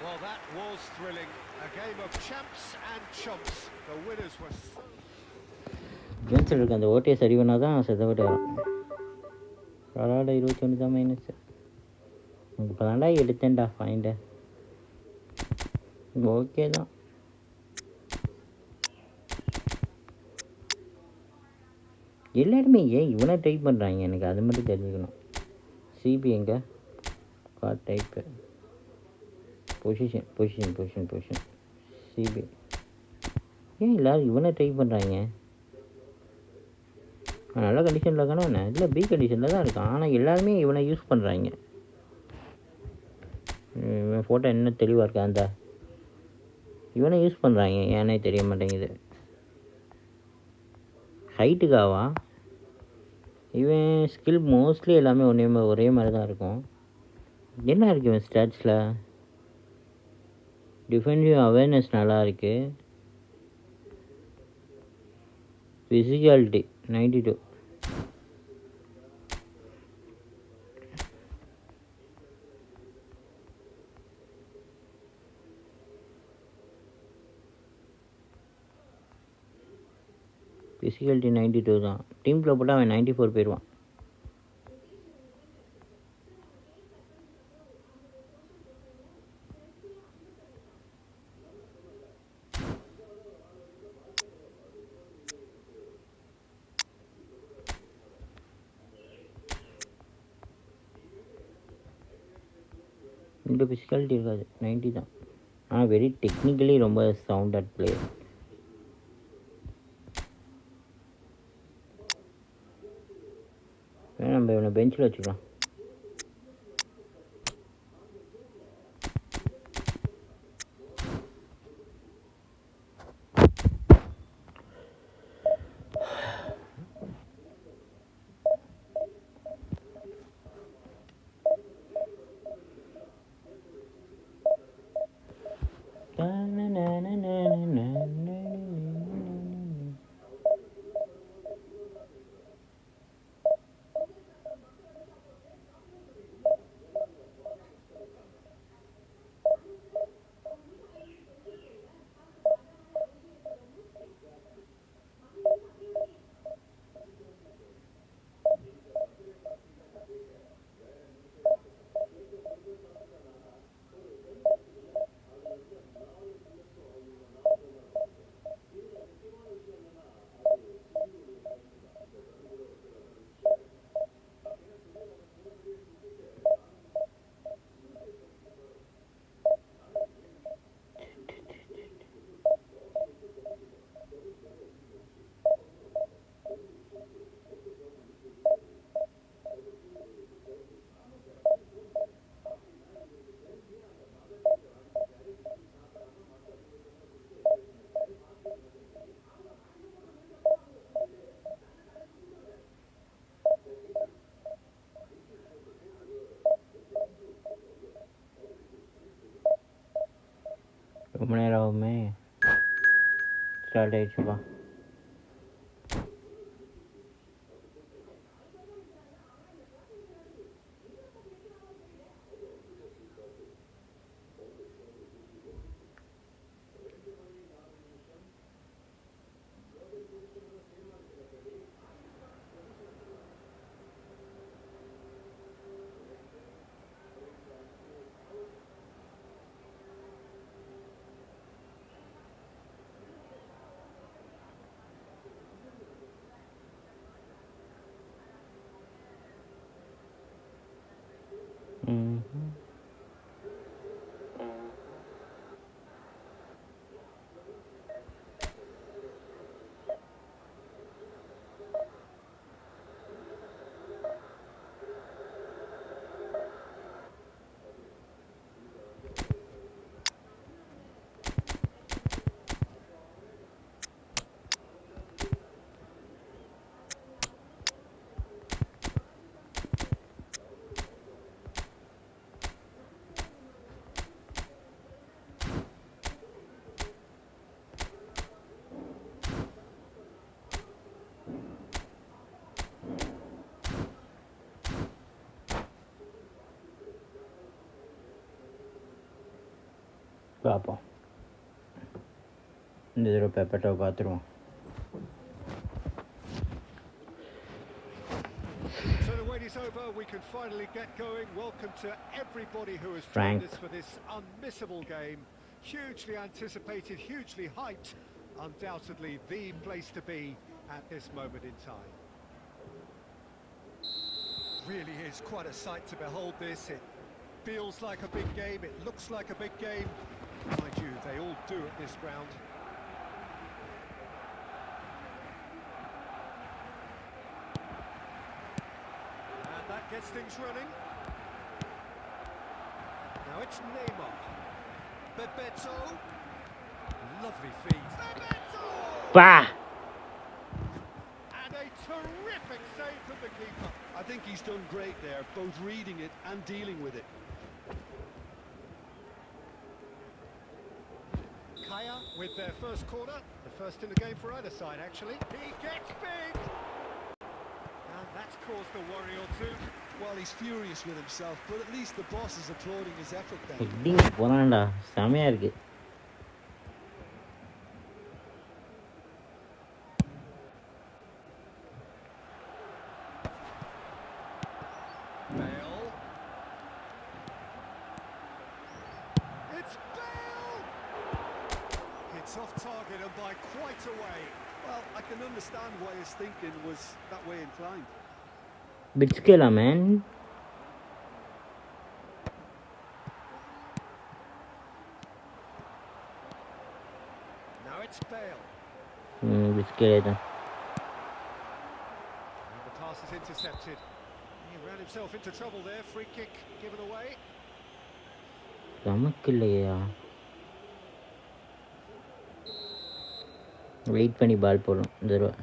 Well, that was thrilling. A game of champs and chumps. The winners were so... Jensen இருக்கு, அந்த ஓட்டையை சரி பண்ணால் தான் செதவிட்டு வரும். பரவாயில்ல, 21 தான் minus. இப்போ தாண்டா எடுத்தேன்டா ஃபைண்டை. ஓகே தான். எல்லாருமே ஏன் இவனை டைப் பண்ணுறாங்க, எனக்கு அது மட்டும் தெரிஞ்சுக்கணும். சிபி எங்கே guard type position position position position CB ஏன் எல்லோரும் இவனை டைப் பண்ணுறாங்க? நல்ல கண்டிஷனில் இருக்கானா என்ன? இல்லை, பி கண்டிஷனில் தான் இருக்கான். ஆனால் எல்லாருமே இவனை யூஸ் பண்ணுறாங்க. இவன் ஃபோட்டோ என்ன தெளிவாக இருக்கா? அந்த இவனை யூஸ் பண்ணுறாங்க, ஏன்னே தெரிய மாட்டேங்குது. ஹைட்டுக்காவா? இவன் ஸ்கில் மோஸ்ட்லி எல்லாமே ஒரே மாதிரி தான் இருக்கும். என்ன இருக்குது இவன் ஸ்டாட்ஸில்? டிஃபென்சிவ் அவேர்னஸ் நல்லா இருக்குது. ஃபிசிக்காலிட்டி 92. ஃபிசிக்காலிட்டி 92 தான். டீமில் போட்டால் அவன் 94 போயிடுவான். இந்த ஃபிசிக்காலிட்டி இருக்காது, 90 தான். ஆனால் வெரி டெக்னிக்கலி ரொம்ப சவுண்டட் பிளேயர். நம்ம இவனை பெஞ்சில் வச்சுக்கலாம். ரொம்ப நேரம் ஆகுமே. ஸ்டார்ட் ஆகிடுச்சுப்பா. பார்ப்போம். இந்த தடவை பெப்பட்டாவை பார்த்துருவோம். So the wait is over, we can finally get going. Welcome to everybody who has joined us for this unmissable game. Hugely anticipated, hugely hyped. Undoubtedly the place to be at this moment in time. Really is quite a sight to behold this. It feels like a big game, it looks like a big game. Mind you, they all do at this ground. gets things running. Now it's Neymar. Bebeto. Lovely feed. Bebeto! Bah! And a terrific save from the keeper. I think he's done great there, both reading it and dealing with it. Kaya with their first corner. The first in the game for either side, actually. He gets big. And that's caused a worry or two. Well, he's furious with himself, but at least the boss is applauding his effort then. Heading போனான்டா செமையாக இருக்குது. Bale. It's Bale! It's off target and by quite a way. Well, I can understand why his thinking was that way inclined. பிட் ஸ்கேலா man? Now it's Bale. பிட் ஸ்கேலே தான். And the pass is intercepted. He ran himself into trouble there. Free kick given away. நமக்கு இல்லையா? Wait பண்ணி பால் போடும் இந்த தடவை.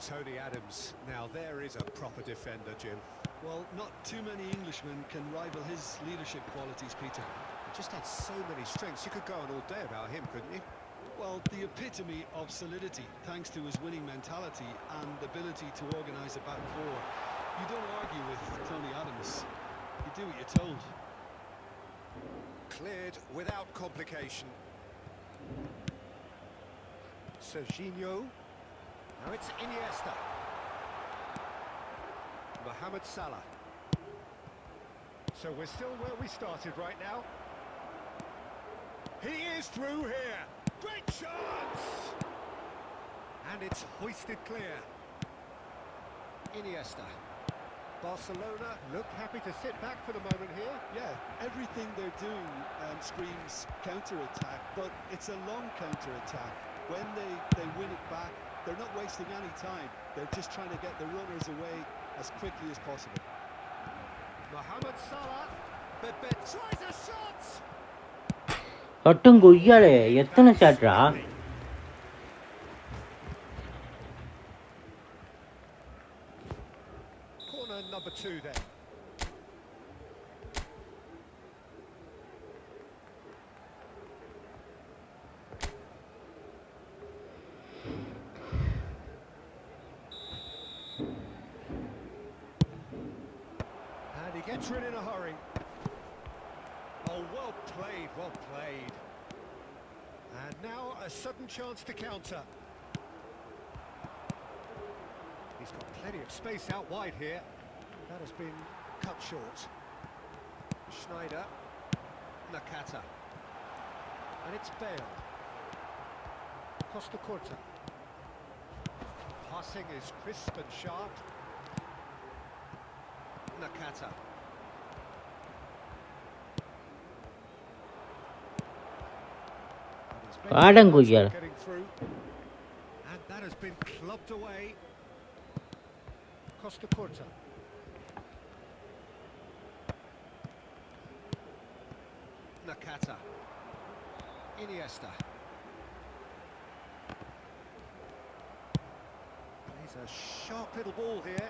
Tony Adams. Now there is a proper defender, Jim. Well, not too many Englishmen can rival his leadership qualities, Peter. He just had so many strengths. You could go on all day about him, couldn't you? Well, the epitome of solidity, thanks to his winning mentality and ability to organise a back four. You don't argue with Tony Adams. You do what you're told. Cleared without complication. Serginho. Now it's Iniesta. Mohamed Salah. So we're still where we started right now. He is through here. Great chance! And it's hoisted clear. Iniesta. Barcelona look happy to sit back for the moment here. Yeah, everything they're doing screams counter-attack, but it's a long counter-attack. When they win it back, they're not wasting any time. They're just trying to get the runners away as quickly as possible. Mohamed Salah. Bebet tries a shot! அட்டம் கொய்யாலே எத்தனை ஷாட்ரா? Corner number 2 then. And he gets rid in a hurry. Oh, well played, well played. And now a sudden chance to counter. He's got plenty of space out wide here. That has been cut short. Schneider. Nakata. And it's Bale. Costa Curta. Passing is crisp and sharp. Nakata. Adam கொய்யால. Getting through. And that has been clubbed away. Costa Curta. Nakata. Iniesta. He's a sharp little ball here.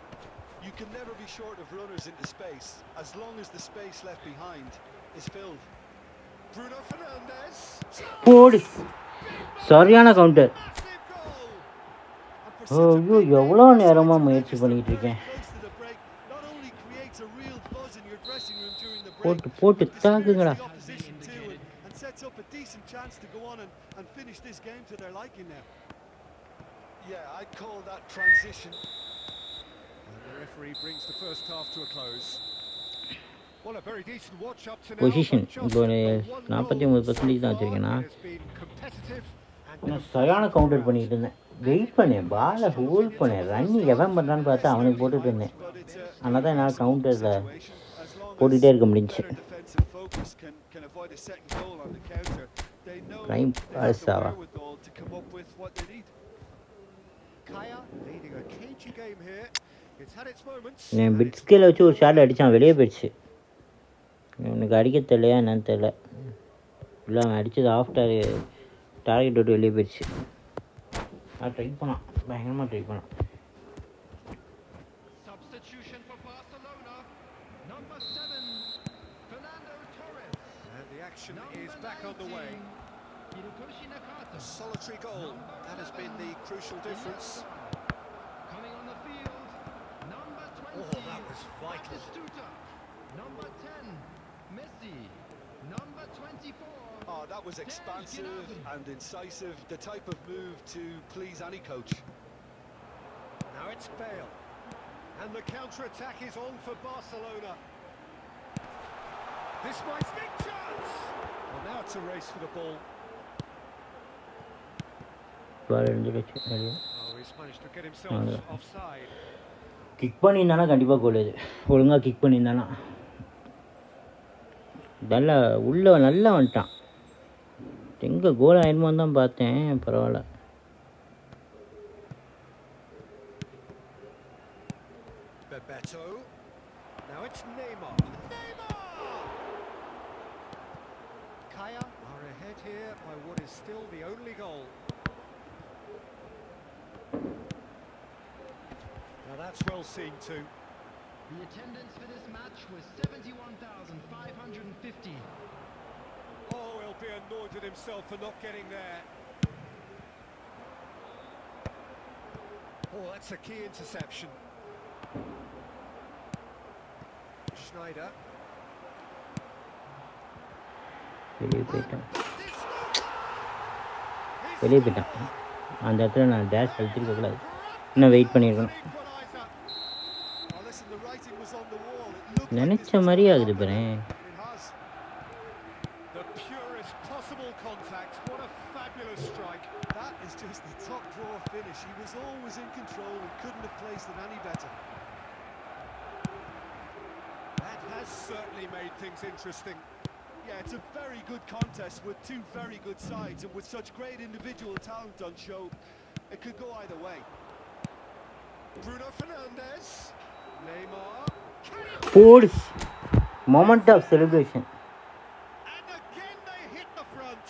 You can never be short of runners into space, as long as the space left behind is filled. Bruno Fernandes. போடு. சரியான counter. Massive goal. And for Oh, such a big எவ்வளோ man, நேரமா such a முயற்சி register பண்ணிட்டு very இருக்கேன். close to the break, not only creates a real buzz in your dressing room during the break, போட்டு போட்டு but dispirits தாக்குங்கடா. the opposition too, and sets up a decent chance to go on and finish this game to their liking now. Yeah, I'd call that transition. And the referee brings the first half to a close. Well, a very decent watch up to now. Position but just இப்போ a one 49% தான் goal so வச்சுருக்கேன்னா far. It has been competitive and நான் சரியான counter பண்ணிட்டு இருந்தேன். Wait பண்ணேன், பாலை hold பண்ணேன், running எவன் பண்ணுறான்னு பார்த்தா அவனுக்கு போட்டுட்டு இருந்தேன். ஆனால் தான் என்னால் கவுண்டரில் போட்டுகிட்டே இருக்க முடிஞ்சுச்சு. Better defensive focus can avoid a second goal on the counter. They know Prime they have the Barca. wherewithal to come up with what they need. Kaya leading a cagey game here. It's had its moments. நான் bit ஸ்கேல வச்சு ஒரு shot அடித்தான், வெளியே போயிடுச்சு. எனக்கு அடிக்க தெரியலையா என்னன்னு தெரியல. இல்லை அவன் அடித்தது ஆஃப்டர் டார்கெட் விட்டு வெளியே போயிடுச்சு. நான் ட்ரை பண்ணான், பயங்கரமாக ட்ரை பண்ணான். Substitution for Barcelona. Number 7, Fernando Torres. And the action is back on the way. Genshinimpact. A solitary goal. That has been the crucial difference. Coming on the field. Number 20. Oh, that was vital. Batistuta. Number 10, Messi. Number 24. Oh, that was expansive and incisive, the type of move to please any coach. Now it's Bale. And the counter-attack is on for Barcelona. This might be a chance. Well, now it's a race for the ball. Oh, he's managed to get himself offside. Kick பண்ணியிருந்தானா கண்டிப்பாக கோல். இது ஒழுங்காக kick பண்ணியிருந்தானா நல்லா உள்ளே நல்லா வந்துட்டான். எங்கே கோல் ஆயிடுமோன்னு தான் பார்த்தேன், பரவாயில்ல. Bebeto. Now it's Neymar. Kaya are ahead here by what is still the only goal. Now that's well seen too. The attendance for this match was 71,550. Oh, he'll be annoyed with himself for not getting there. Oh, that's a key interception. Schneider. வெளியே போயிட்டான். அந்த இடத்துல நான் dash அழுத்திருக்க கூடாது, இன்னும் wait பண்ணியிருக்கணும். நினைச்ச மாதிரி ஆகுது பாரு. The purest possible contact. What a fabulous strike. That is just the top drawer finish. He was always in control and couldn't have placed it any better. That has certainly made things interesting. Yeah, it's a very good contest with two very good sides, and with such great individual talent on show, it could go either way. Bruno Fernandes. Neymar. Force moment of celebration. And again they hit the front.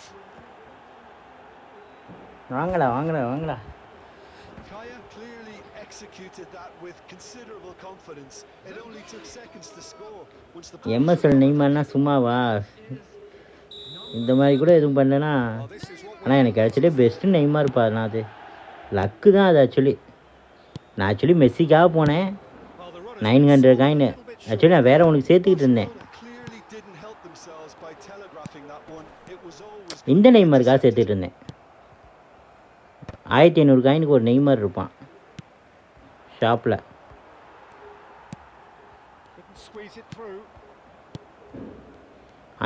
வாங்கடா. Kaya clearly executed that with considerable confidence. It only took seconds to score. Once the MSN நெய்மார்னா சும்மாவா? இந்த மாதிரி கூட எதுவும் பண்ணலனா. ஆனால் எனக்கு ஆக்சுவலி பெஸ்ட்டு நெய்மார் பா. நான் அது லக்கு தான் அது. நான் ஆக்சுவலி மெஸ்ஸிக்காக போனேன். 900 காயின் ஆக்சுவலி நான் வேற உனக்கு சேர்த்துக்கிட்டு இருந்தேன். இந்த நெய்மாருக்காக சேர்த்துக்கிட்டு இருந்தேன். 1500 காயினுக்கு ஒரு நெய்மார் இருப்பான் ஷாப்பில்.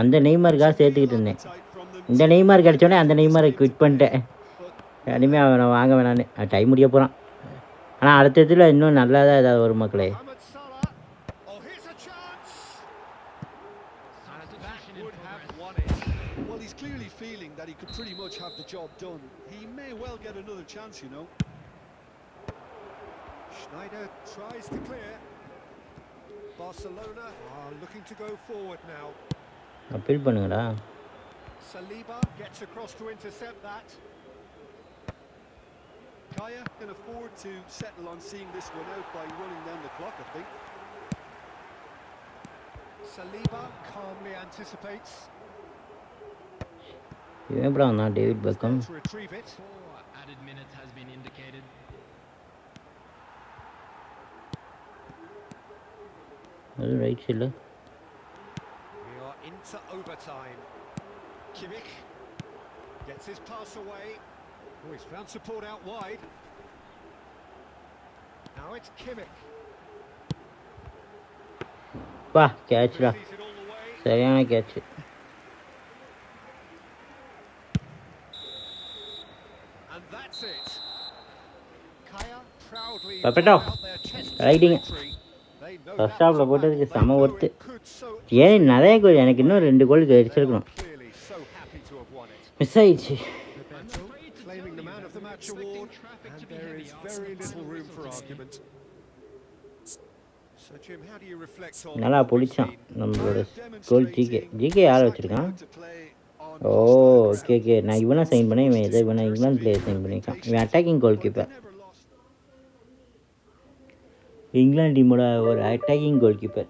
அந்த நெய்மாருக்காக சேர்த்துக்கிட்டு இருந்தேன். இந்த நெய்மார் கிடச்சோடனே அந்த நெய்மாரை குவிட் பண்ணிட்டேன். இனிமேல் அவனை வாங்க வேணான்னு. டைம் முடிய போகிறான். ஆனால் அடுத்த இதில் இன்னும் நல்லா தான் ஏதாவது வரும் மக்களே. That he could pretty much have the job done. He may well get another chance, you know. Schneider tries to clear. Barcelona are looking to go forward now. Appeal பண்ணுங்கடா. Saliba gets across to intercept that. Kaya can afford to settle on seeing this one out by running down the clock, I think. Saliba calmly anticipates. இவன் எப்படா வந்தான்? David Beckham. Added minutes has been indicated. அது right சைடில். We are into overtime. Kimmich gets his pass away. Oh, he's found support out wide. Now it's Kimmich. வா கேட்ச்டா, சரியான catch. பப்பட்டோ ரைட்டிங்க first ஹாஃபில் போட்டதுக்கு செம்ம ஒர்த்து. ஏன் நிறைய கோல், எனக்கு இன்னும் 2 கோல் அடிச்சிருக்கணும், மிஸ் ஆயிடுச்சு. the match award, and there is very little room for argument. So Jim, how do you reflect on நல்லா what we've பிடிச்சான் seen? நம்மளோட Kind of goal GK demonstrating யார் exactly வச்சுருக்கான்? how to play on ஓ hostile okay ground. Okay, நான் இவனை sign பண்ணேன், இவன் எதை Positive, இவனை England player sign persevere, be பண்ணியிருக்கான். இவன் patient, attacking goal but they keeper, never lost. England டீமோட ஒரு அட்டாக்கிங் கோல் கீப்பர்.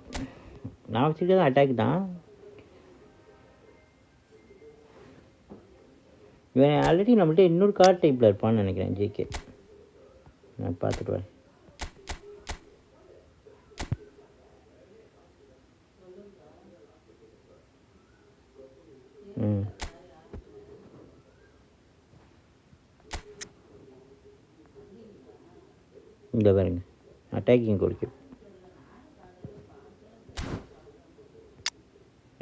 நான் வச்சுருக்கிறது அட்டாக் தான். இவன் ஆல்ரெடி நம்மள்ட்ட இன்னொரு கார்டு டைப்பில் இருப்பான்னு நினைக்கிறேன் ஜிகே. நான் பார்த்துட்டு வரேன். இந்த பாருங்க, அட்டாக்கிங் கோல் கீப்பர்.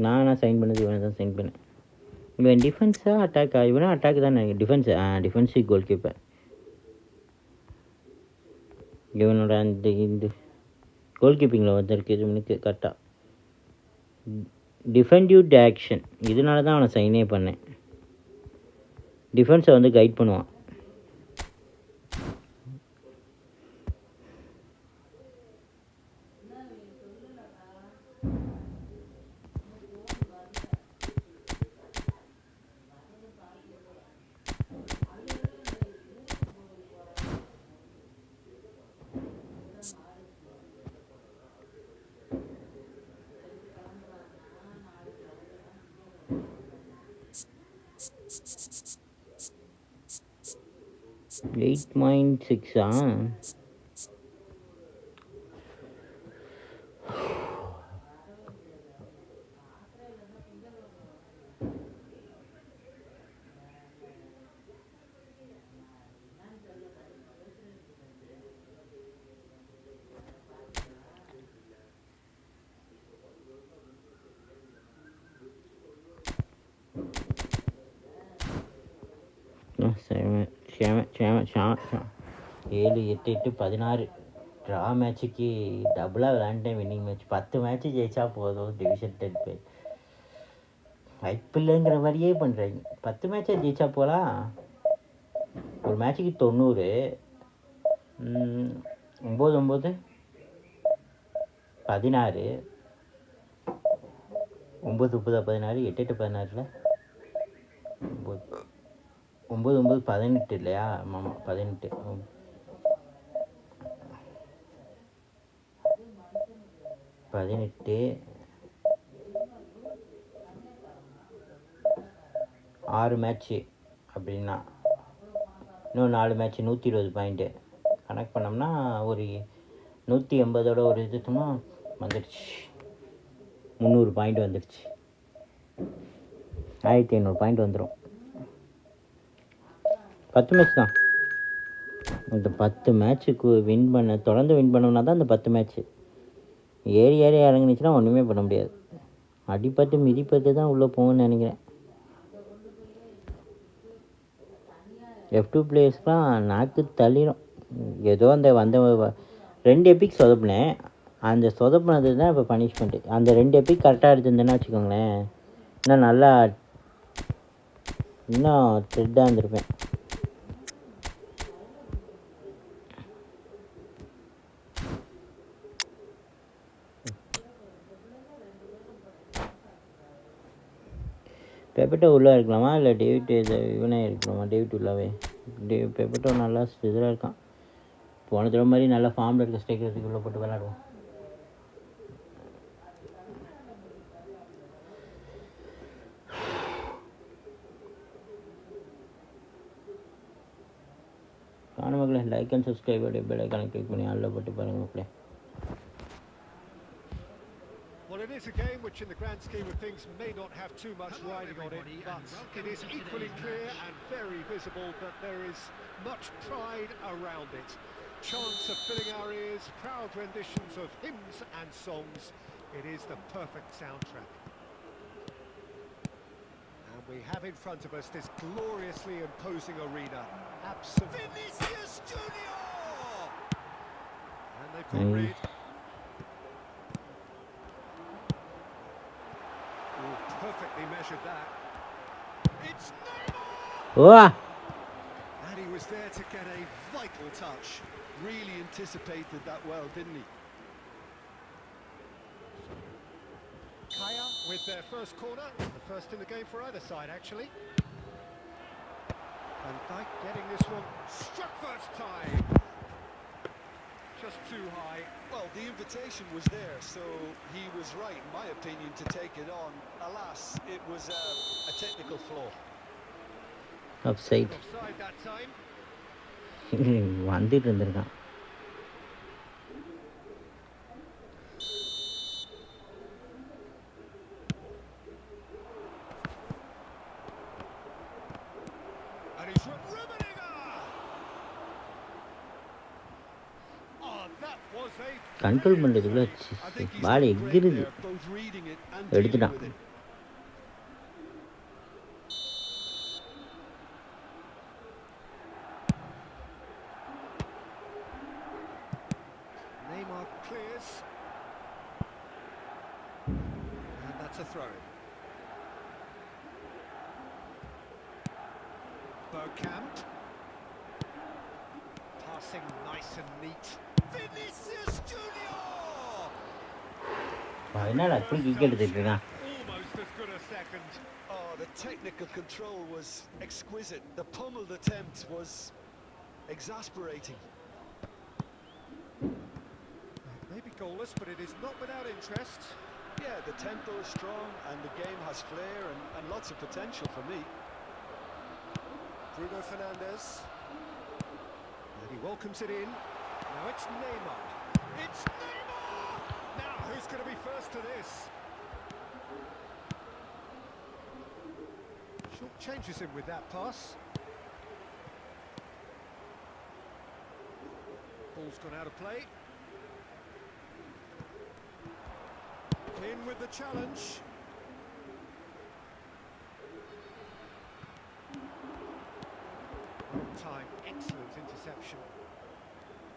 நான் சைன் பண்ணது இவனை தான் சைன் பண்ணேன். இவன் டிஃபென்ஸா அட்டாக்கா? இவனா அட்டாக் தான் நினைக்கிறேன். Defence, defensive goal keeper. இவனோட அந்த இந்த கோல் கீப்பிங்கில் வந்திருக்கு இவனுக்கு கரெக்டாக. டிஃபென்டிவ் ஆக்ஷன், இதனால தான் அவனை சைனே பண்ணேன். டிஃபென்ஸை வந்து கைட் பண்ணுவான். $8.6 7 8 8 16 ட்ரா மேட்சுக்கு டபுளாக விளாண்டேன். வின்னிங் மேட்ச் 10 மேட்ச்சு ஜெயிச்சா போதும். டிவிஷன் 10 போய் வாய்ப்பில்லைங்கிற மாதிரியே பண்ணுறாங்க. 10 மேட்சாக ஜெயிச்சா போகலாம். ஒரு மேட்சுக்கு 90, 9 9 16, 9 30 16, 8 8 16, 9 9 18 இல்லையா? ஆமாம் 18. 18 6 மேட்ச்சு அப்படின்னா இன்னும் 4 மேட்ச்சு 120 பாயிண்ட்டு கனெக்ட் பண்ணோம்னா ஒரு 180ஓட ஒரு இதுனா வந்துடுச்சு. 300 பாயிண்ட் வந்துடுச்சு. 1500 பாயிண்ட் வந்துடும். 10 மேட்ச் தான். இந்த 10 மேட்ச்சுக்கு தொடர்ந்து வின் பண்ணோம்னா தான் இந்த 10 மேட்ச்சு. ஏறி இறங்குனுச்சுன்னா ஒன்றுமே பண்ண முடியாது. அடிப்பட்டு மிதிப்பட்டு தான் உள்ளே போகும்னு நினைக்கிறேன். F2 பிளேயர்ஸ்லாம் நாக்கு தள்ளிடும். ஏதோ அந்த 2 எபிக் சொதப்புனேன். அந்த சொதப்புனது தான் இப்போ பனிஷ்மெண்ட்டு. அந்த 2 எபிக் கரெக்டாக எடுத்துருந்தேன்னா வச்சுக்கோங்களேன், இன்னும் நல்லா இன்னும் த்ரெட்டாக இருந்திருப்பேன். பெப்பட்டோ உள்ளே இருக்கலாமா இல்லை டேவிட் இவனே இருக்கலாமா? டேவிட் உள்ளாவே. பெப்பட்டோ நல்லா இதில் இருக்கான். போன தடவை மாதிரி நல்லா ஃபார்மில் இருக்க ஸ்ட்ரைக்கர்ஸுக்கு உள்ளே போட்டு விளாடுவோம். காணும் மக்களே, லைக் அண்ட் சப்ஸ்கிரைப் பெல் ஐகானை கிளிக் பண்ணி ஆளில் போட்டு பாருங்கள் மக்களே. Well, it is a game which in the grand scheme of things may not have too much riding on it, but it is equally clear and very visible that there is much pride around it. Chants of filling our ears, proud renditions of hymns and songs. It is the perfect soundtrack. And we have in front of us this gloriously imposing arena. Absolutely. Vinicius Junior! And they've got rid. Perfectly measured that. It's Neymar! Oh! And he was there touch. Really anticipated that well, didn't he? Kaya with their first corner, the first in the game for either side, actually. Van Dijk getting this one struck first time. Just too high. Well, the invitation was there, so he was right, in my opinion, to take it on. Alas, it was a technical flaw. Offside. Offside that time. வந்துட்டு இருந்திருக்கான். And he's Rummenigge! Oh, that was a control பண்ணுறதுக்குள்ள ball எகிருது. Both reading it and எடுத்துட்டான். dealing with it. Neymar clears. And that's a throw. Bergkamp. Passing nice and neat. Vinicius Junior! என்னடா அப்படி kick எடுத்துட்டு இருக்கான். Almost as good a second. Oh, the technical control was exquisite. The pummeled attempt was exasperating. Maybe goalless, but it is not without interest. Yeah, the tempo is strong and the game has flair and lots of potential for me. Bruno Fernandes. And he welcomes it in. Now it's Neymar. It's Neymar! Now who's going to be first to this? Short changes him with that pass. Ball's gone out of play. In with the challenge. Time, excellent interception.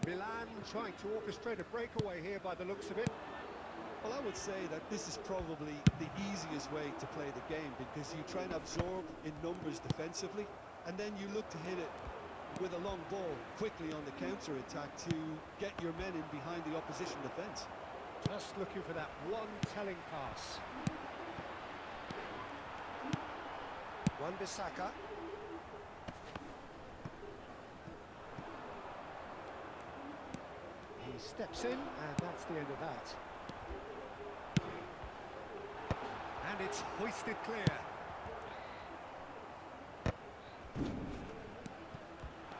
Milan trying to orchestrate a breakaway here by the looks of it. Well, I would say that this is probably the easiest way to play the game because you try and absorb in numbers defensively and then you look to hit it with a long ball quickly on the counter-attack to get your men in behind the opposition defence. Just looking for that one telling pass. Wan-Bissaka. He steps in, and that's the end of that. And it's hoisted clear.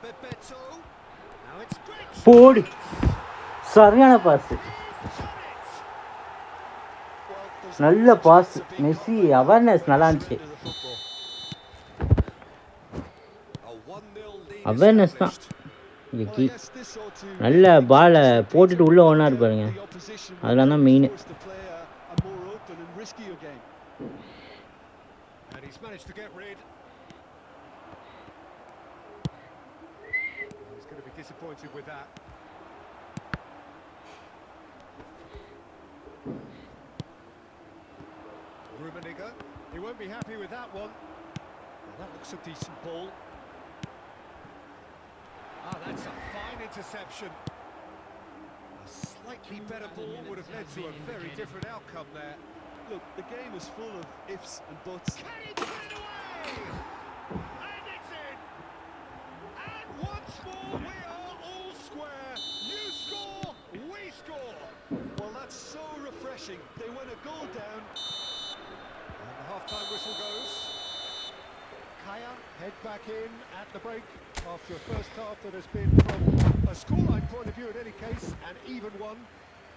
Bebeto. Now it's great. போடு. சரியான pass. நல்ல pass. Messi awareness நல்லா இருந்துச்சு. Awareness தான். நல்ல பாலை போட்டுட்டு உள்ள ஒன்றா இருப்பாருங்க. அதெல்லாம் தான் main. And he's managed to get rid. He's going to be disappointed with that. Rummenigge, he won't be happy with that one. Well, that looks a decent ball. Ah, that's a fine interception. A slightly better ball would have led to a very different outcome there. Look, the game is full of ifs and buts. Can he put it away? And it's in! And once more we are all square. You score, we score. Well, that's so refreshing. They went a goal down. And the half-time whistle goes. Kaya head back in at the break after a first half that has been, from a scoreline point of view in any case, an even one.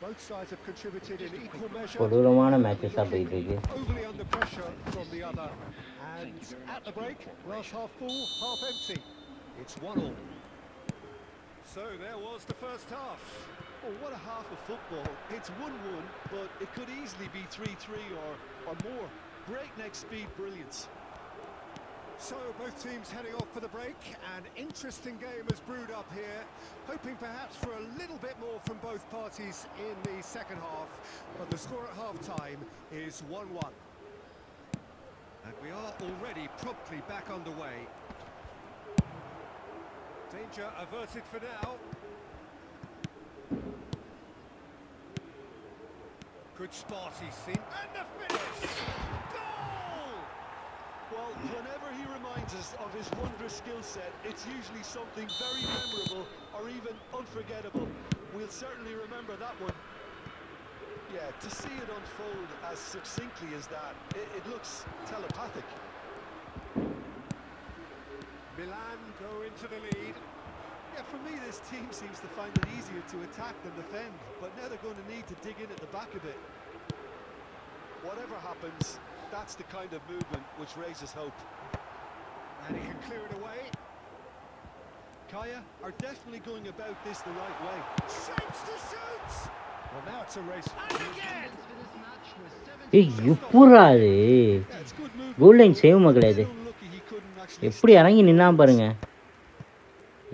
Both sides have contributed in equal measure. கொடூரமான மேட்சஸாக போயிட்டு இருக்கு. Overly under pressure from the other. And at the break, glass half full, half empty. It's 1-1. So there was the first half. Oh, what a half of football. It's 1-1, but it could easily be 3-3 or more. Breakneck speed brilliance. So both teams heading off for the break. An interesting game has brewed up here, hoping perhaps for a little bit more from both parties in the second half, but the score at half-time is 1-1. And we are already promptly back underway. Danger averted for now. Good spot he's seen. And the finish! Goal! Well, whenever he reminds us of his wondrous skill set, it's usually something very memorable or even unforgettable. We'll certainly remember that one. Yeah, to see it unfold as succinctly as that, it looks telepathic. Milan go into the lead. Yeah, for me, this team seems to find it easier to attack than defend, but now they're going to need to dig in at the back a bit. Whatever happens, that's the kind of movement which raises hope. And he can clear it away. Kaya are definitely going about this the right way. Shapes to shoot! Well, now it's a race. And again! எப்படா அது Yeah, it's good movement. Goal line save மகளே அது Still lucky he couldn't actually எப்படி இறங்கி நின்னா பாருங்க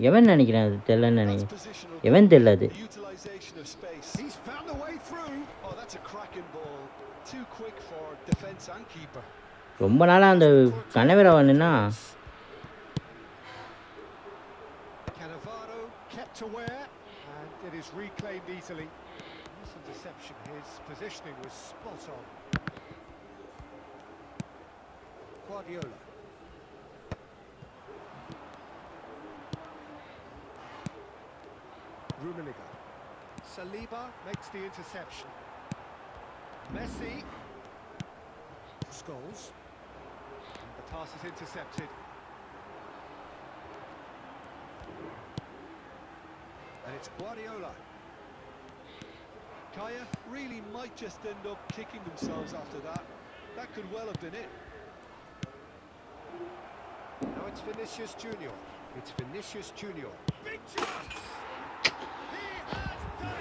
எவன் நினைக்கிறேன் அது தெரியலன்னு That's நினைக்கிறேன் positional எவன் தெரியல அது the utilization of space. He's found a way through. Oh, that's a cracking ball. Too quick for defense and keeper. ரொம்ப நாளாக அந்த கனவேரா வந்துன்னா Cannavaro kept aware, and it is reclaimed easily. Some deception. His positioning was spot on. Guardiola. Rummenigge. Saliba makes the interception. Messi. Scholes. And the pass is intercepted. And it's Guardiola. Kaya really might just end up kicking themselves after that. That could well have been it. Now it's Vinicius Junior. It's Vinicius Junior. Big chance!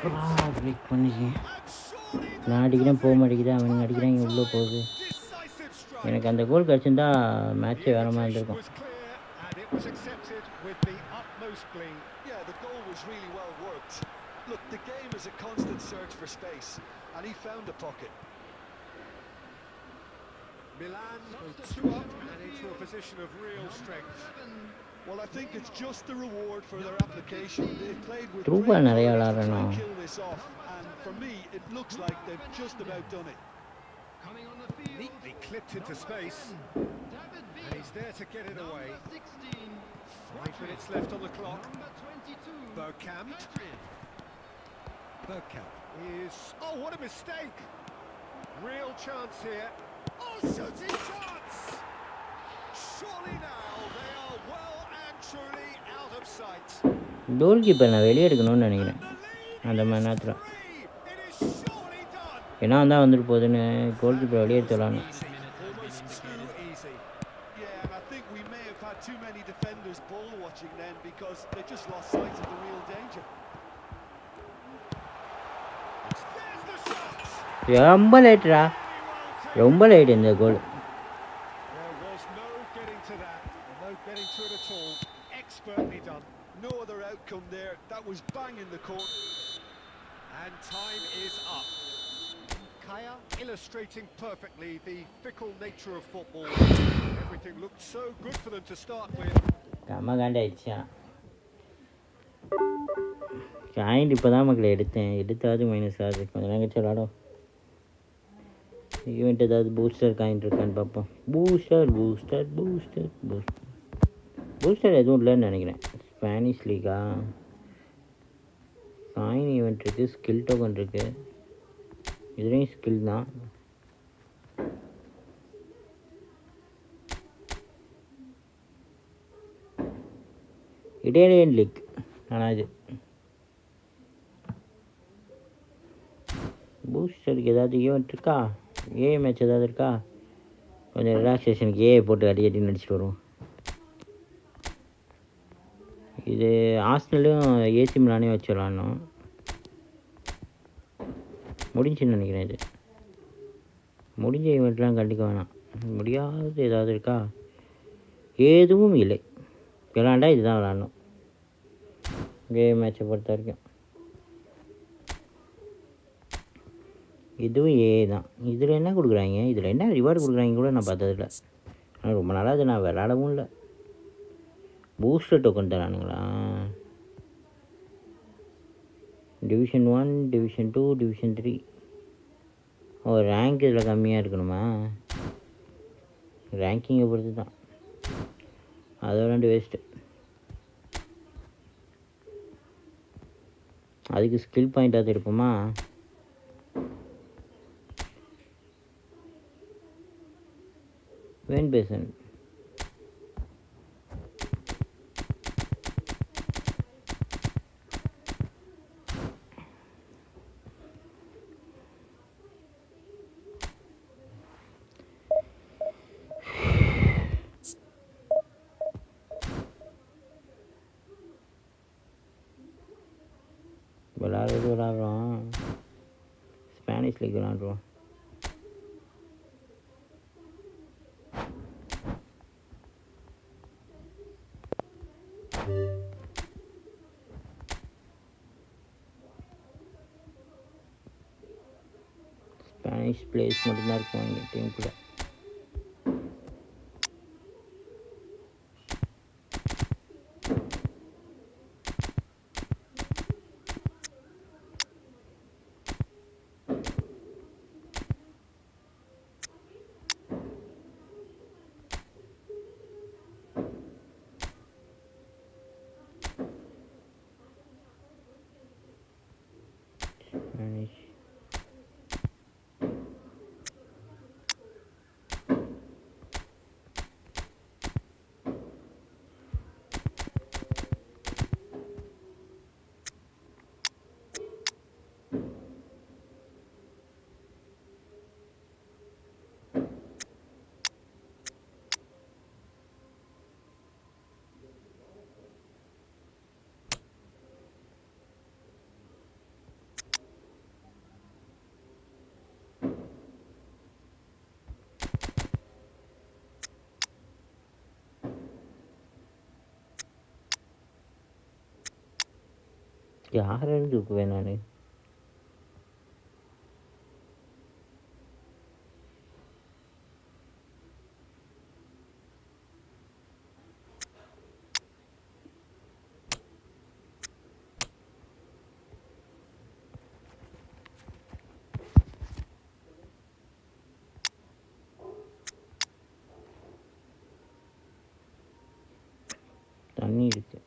He has break பண்ணிச்சு and surely நான் அடிக்கிறேன் போக மாட்டேங்குது அவனுங்க அடிக்கிறாங்க உள்ளே போகுது decisive strike. எனக்கு அந்த கோல் கிடச்சிருந்தா மேட்ச்சே வேற மாதிரி The இருந்திருக்கும் was clear and it was accepted with the utmost glee. Yeah, the goal was really well worked. Look, the game is a constant search for space, and he found a pocket. Milan go 2 up and into a position of real strength. Well, I think it's just the reward for their application. They've played with True great நிறைய courage to try விளையாடுறோம். and kill this off, and for me, it looks like they've just about done it. Neatly clipped into space. And he's there to get it away. 5 minutes left on the clock. Bergkamp. Bergkamp is... Oh, what a mistake! Real chance here. Oh, shooting chance! Surely now they are well and truly out of sight. Goal keeper நான் வெளியே எடுக்கணும்னு நினைக்கிறேன் The lead அந்த is மாதிரி நேரத்தில் 3. It is surely done. ஏன்னா தான் வந்துட்டு போகுதுன்னு கோல் கீப்பர் வெளியே எடுத்துடலான்னு Almost too easy. Yeah, and I think we may have had too many defenders ball watching then because they just lost sight of the real danger. There's the shot. ரொம்ப லேட்டுடா ரொம்ப late இந்த கோல் There was no getting to that. No getting to it at all. Expertly done. No other outcome there. That was bang in the court. And time is up. Kaya illustrating perfectly the fickle nature of football. Everything looked so good for them to start with. செம்ம காண்டாயிடுச்சா point இப்போ தான் மக்களை எடுத்தாவது minus ஆகுது கொஞ்சம் நேரம் கழிச்சு விளாடும் event ஏதாவது booster coin இருக்கான்னு பார்ப்போம் பூஸ்டர் எதுவும் இல்லைன்னு நினைக்கிறேன் ஸ்பானிஷ் லீகா காயின் ஈவெண்ட் இருக்குது ஸ்கில் டோக்கன் இருக்குது இதுலேயும் ஸ்கில் தான் இட்டாலியன் லீக் ஆனால் இது பூஸ்டருக்கு ஏதாவது ஈவெண்ட் இருக்கா ஏ மேட்ச் ஏதாவது இருக்கா கொஞ்சம் ரிலாக்ஸேஷனுக்கு ஏ போட்டு அடி நடிச்சிட்டு வருவோம் இது ஆஸ்டலும் ஏசி மிலானே வச்சு விளாட்ணும் முடிஞ்சுன்னு நினைக்கிறேன் இது முடிஞ்ச ஈவெண்ட்லாம் கண்டிக்க வேணாம் முடியாதது ஏதாவது இருக்கா எதுவும் இல்லை விளாண்டா இதுதான் விளாட்ணும் கேம் மேட்சை பொறுத்த வரைக்கும் இதுவும் ஏ தான் இதில் என்ன கொடுக்குறாங்க இதில் என்ன ரிவார்டு கொடுக்குறாங்க கூட நான் பார்த்ததில்ல ஆனால் ரொம்ப நாளாக அது நான் விளாடவும் இல்லை பூஸ்டர் டோக்கன் தரானுங்களா? Division 1, division 2, division 3. Oh, rank இதில் கம்மியாக இருக்கணுமா? ரேங்கிங்கை பொறுத்து தான். அதை விளாண்டு வேஸ்ட்டு. அதுக்கு ஸ்கில் பாயிண்ட்டாக இருப்போமா? வேன் பேசன் விளாட்றோம். ஸ்பானிஷ் லீக் விளாட்றோம். ஸ்பானிஷ் பிளேஸ் மட்டும்தான் இருக்கும் எங்கள் டீமுக்குள்ள. ஸ்பானிஷ் யாரும் தூக்குவேன் நான். தண்ணி இருக்கு.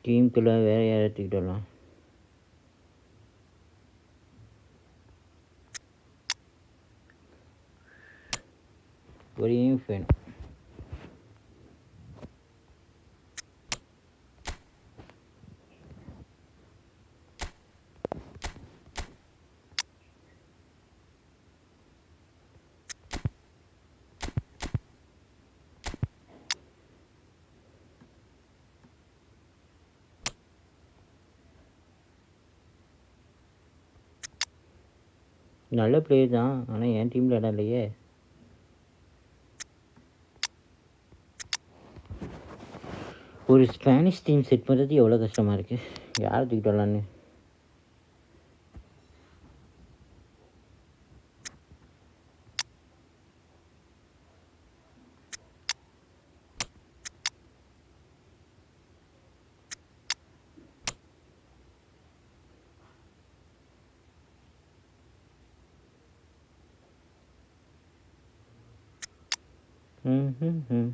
டீமுக்குள்ள வேறு யாரை தூக்கிட்டு வரலாம்? ஒரு ஏம் வேணும். நல்ல பிளேயர் தான், ஆனால் என் டீமில் இடம் இல்லையே. ஒரு ஸ்பானிஷ் டீம் செட் பண்ணுறது எவ்வளோ கஷ்டமாக இருக்குது. யாரை தூக்கிட்டு வரலான்னு. ம்.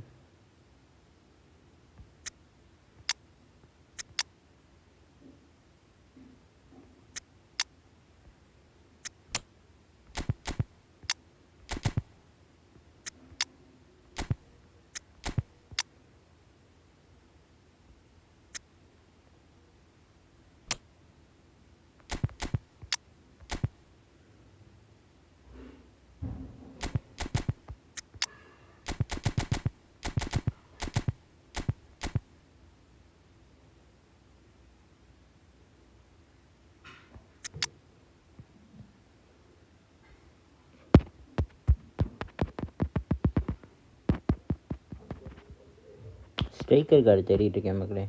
ஸ்ட்ரைக்கர் கார்டு தேடிட்டு இருக்கேன் மக்களே.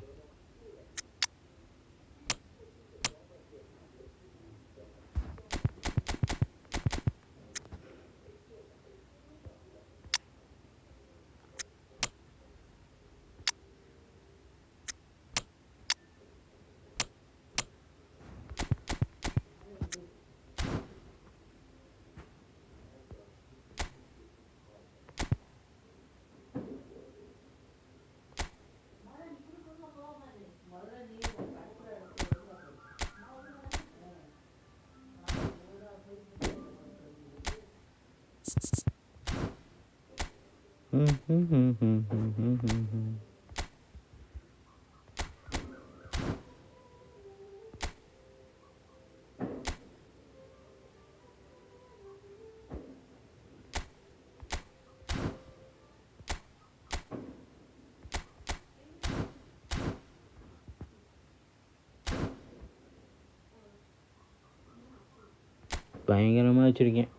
பயங்கரமாக வச்சுருக்கேன்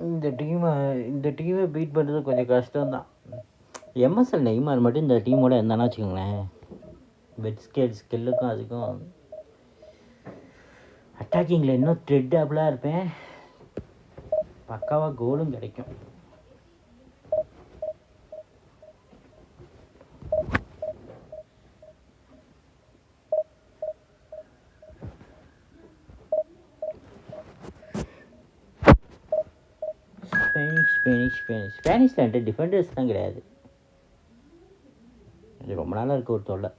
இந்த டீமை பீட் பண்ணுறது கொஞ்சம் கஷ்டம்தான். எம்எஸ்எல் நெய்மார் மட்டும் இந்த டீமோட இருந்தானா வச்சுக்கோங்களேன், பெட் ஸ்கில்லுக்கும் அதுக்கும் அட்டாக்கிங்கில் இன்னும் த்ரெட்டபிளாக இருப்பேன். பக்காவாக கோலும் கிடைக்கும். ஸ்பானிஷில் என்கிட்ட டிஃபெண்டர்ஸ் தான் கிடையாது. அது ரொம்ப நாளாக இருக்க ஒரு தொல்லை.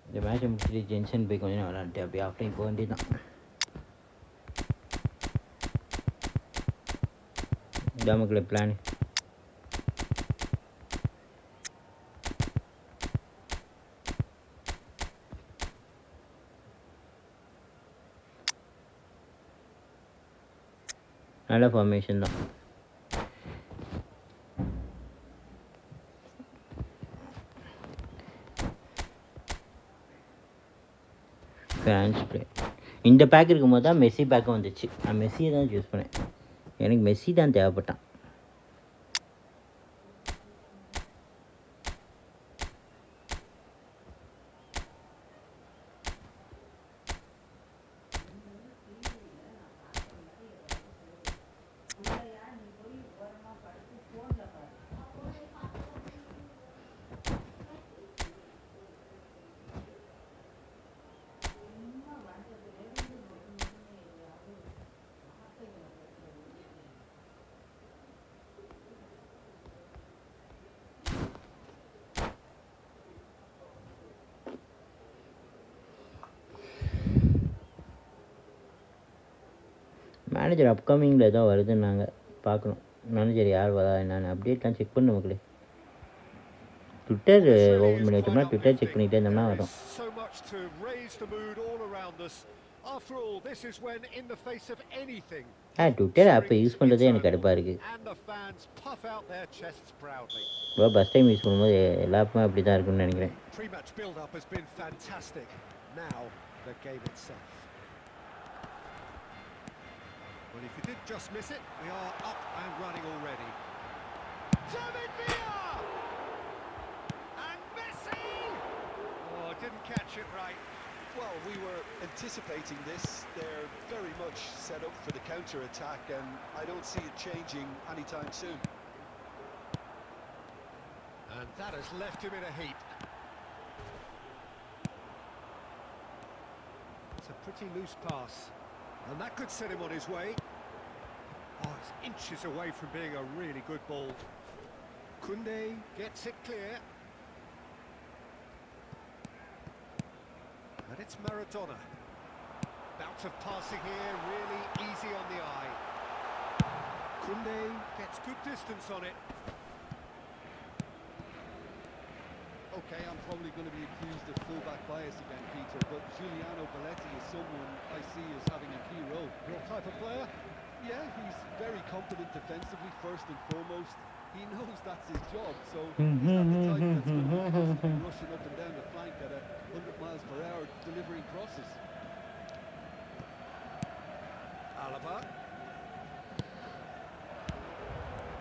இந்த மேட்சை முடிச்சுட்டு ஜென்ஷன் போய் கொஞ்சம் விளாண்டுட்டு அப்படியே ஆஃப்லைன் போக வேண்டியது தான். நமக்குள்ள பிளான் நல்ல ஃபார்மேஷன் தான். ஃபேன்ஸ் ப்ளே இந்த பேக் இருக்கும்போது தான் மெஸ்ஸி பேக்கும் வந்துச்சு. நான் மெஸ்ஸியை தான் சூஸ் பண்ணேன். எனக்கு மெஸ்ஸி தான் தேவைப்பட்டான். மேனேஜர் அப்கமிங்கில் ஏதோ வருதுன்னாங்க, பார்க்கணும். மேனேஜர் யார் வரா என்னென்னு அப்டேட்லாம் செக் பண்ண மக்களே. ட்விட்டர் ஓப்பன் பண்ணி வச்சோம்னா ட்விட்டர் செக் பண்ணிகிட்டே இருந்தோம்னா வரும். So much to raise the mood all around us. After all, this is when, in the face of anything, Twitter app springs use பண்ணுறதே எனக்கு eternal, கடுப்பாக இருக்குது. and the fans puff out their chests proudly. இப்போ first time use பண்ணும்போது எல்லா ஆப்புமே அப்படி தான் இருக்குன்னு நினைக்கிறேன். Pre-match build-up has been fantastic. Now, the game itself. Well, if you did just miss it, we are up and running already. David Villa! And Messi! Oh, didn't catch it right. Well, we were anticipating this. They're very much set up for the counter-attack, and I don't see it changing anytime soon. And that has left him in a heap. It's a pretty loose pass, and that could set him on his way. Oh, it's inches away from being a really good ball. Kunde gets it clear. And it's Maradona. Bout of passing here, really easy on the eye. Kunde gets good distance on it. Okay, I'm probably going to be accused of fullback bias again, Peter, but Giuliano Belletti is someone I see as having a key role. Your type of player? Yeah, he's very competent defensively, first and foremost. He knows that's his job, so he's not the type that's going to be constantly rushing up and down the flank at 100 miles per hour, delivering crosses. Alaba.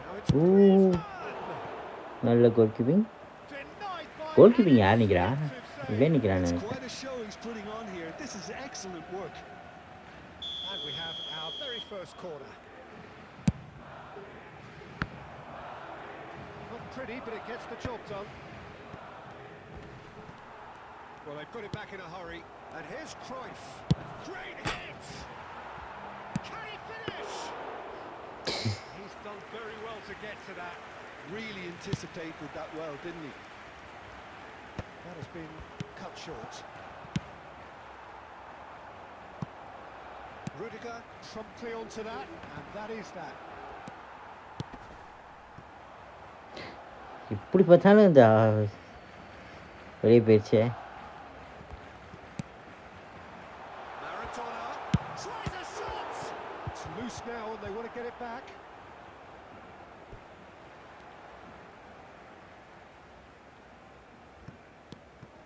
Now it's Ooh. Griezmann. நல்ல goal keeping. Denied by goal keeping யார் நிற்கிறா? defensive save. இவன் நிற்கிறான்னு It's நினைக்கிறேன். quite a show he's putting on here. This is excellent work. And we have our very first corner. Not pretty, but it gets the job done. Well, they put it back in a hurry. And here's Cruyff. Great hit! Can he finish? He's done very well to get to that. Really anticipated that well, didn't he? That has been cut short. Rudiger promptly onto that, and that is that. இப்படி பார்த்தாலும் இந்த வெளியே போயிடுச்சே. Maradona tries a shot. It's loose now, and they want to get it back.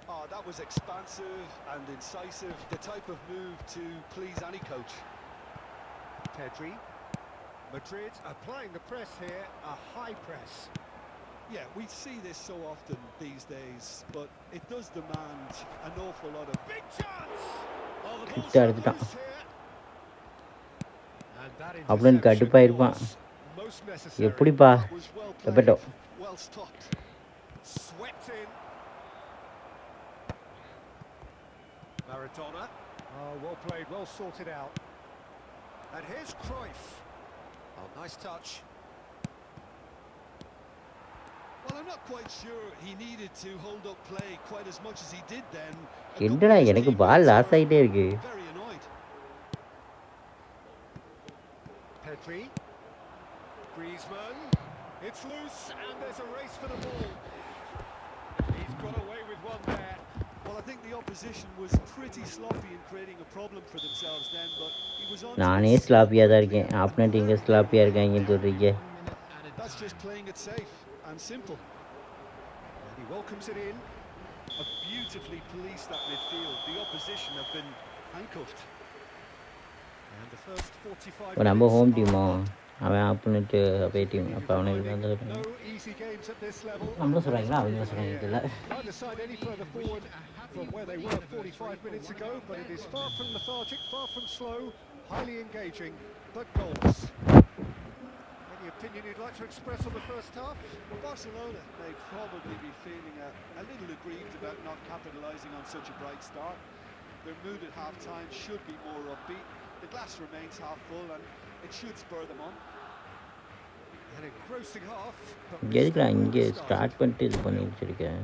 Oh, that was expansive and incisive, the type of move to please any coach. Pedri. Madrid applying the press here, a high press. Yeah, we see this so often these days, but it does demand an awful lot of... Big chance! Oh, the ball's கிட்ட got எடுத்துட்டான். loose here. And that அப்படின்னு interception கடுப்பாயிருப்பான். was most necessary. எப்படிப்பா That was well played, எப்பட்டோ well stopped. Swept in. Maradona. Oh, well played, well sorted out. And here's Cruyff. Oh, nice touch. Well, I'm not quite sure he needed to hold up play quite as much as he did then. A என்னடா couple of his எனக்கு பால் teammates loss were ஆகிட்டே இருக்கு. very annoyed. Pedri. Griezmann. It's loose, and there's a race for the ball. He's got away with one there. Well, I think the opposition was pretty sloppy in creating a problem for themselves then, but he was on to நானே his- ஸ்லாப்பியாக தான் இருக்கேன். ஆப்னட் இங்கே ஸ்லாப்பியாக இருக்காங்கன்னு சொல்கிறீங்க. That's just playing it safe and simple. And he welcomes it in. Have beautifully policed that midfield. The opposition have been handcuffed. And the first 45 இப்போ நம்ம minutes home are demo up. அவன் opponent அவே team அப்போ அவனுக்கு வந்து No easy games at this level. நம்மளும் சொல்கிறாங்களா அவங்க சொல்கிறாங்க தெரியல. Neither side any further forward from where they were 45 minutes ago, but it is far from lethargic, far from slow, highly engaging, but goals. Any opinion you'd like to express on the first half? Barcelona may probably be feeling a little aggrieved about not capitalising on such a bright start. Their mood at half-time should be more upbeat. The glass remains half full and it should spur them on. An engrossing half. but இங்கே எதுக்குலாம் இங்கே started. Start பண்ணிட்டு இது பண்ணி வச்சுருக்கேன்.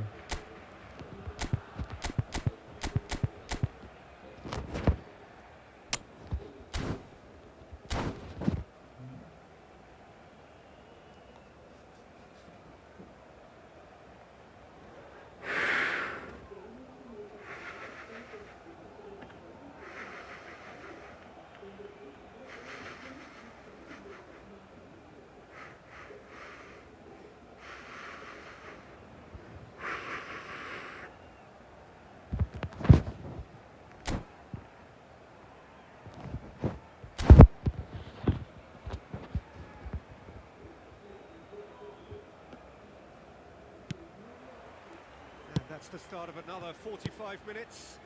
That's the start of another 45 minutes.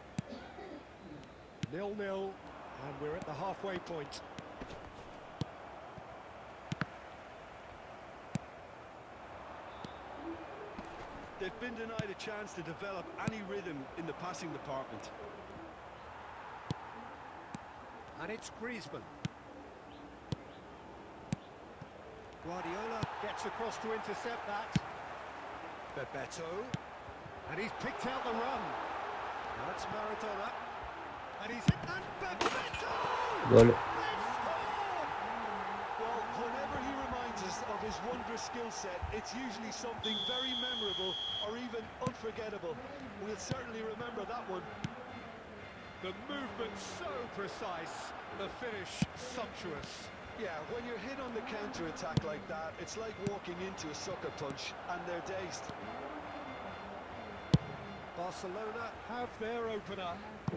0-0, and we're at the halfway point. They've been denied a chance to develop any rhythm in the passing department. And it's Griezmann. Guardiola gets across to intercept that. Bebeto. And he's picked out the run. Now it's Maradona. And he's hit, and Bebeto! Goal. They've scored! Well, whenever he reminds us of his wondrous skill set, it's usually something very memorable or even unforgettable. We'll certainly remember that one. The movement so precise, the finish sumptuous. Yeah, when you're hit on the counter-attack like that, it's like walking into a sucker punch, and they're dazed. Barcelona have their opener.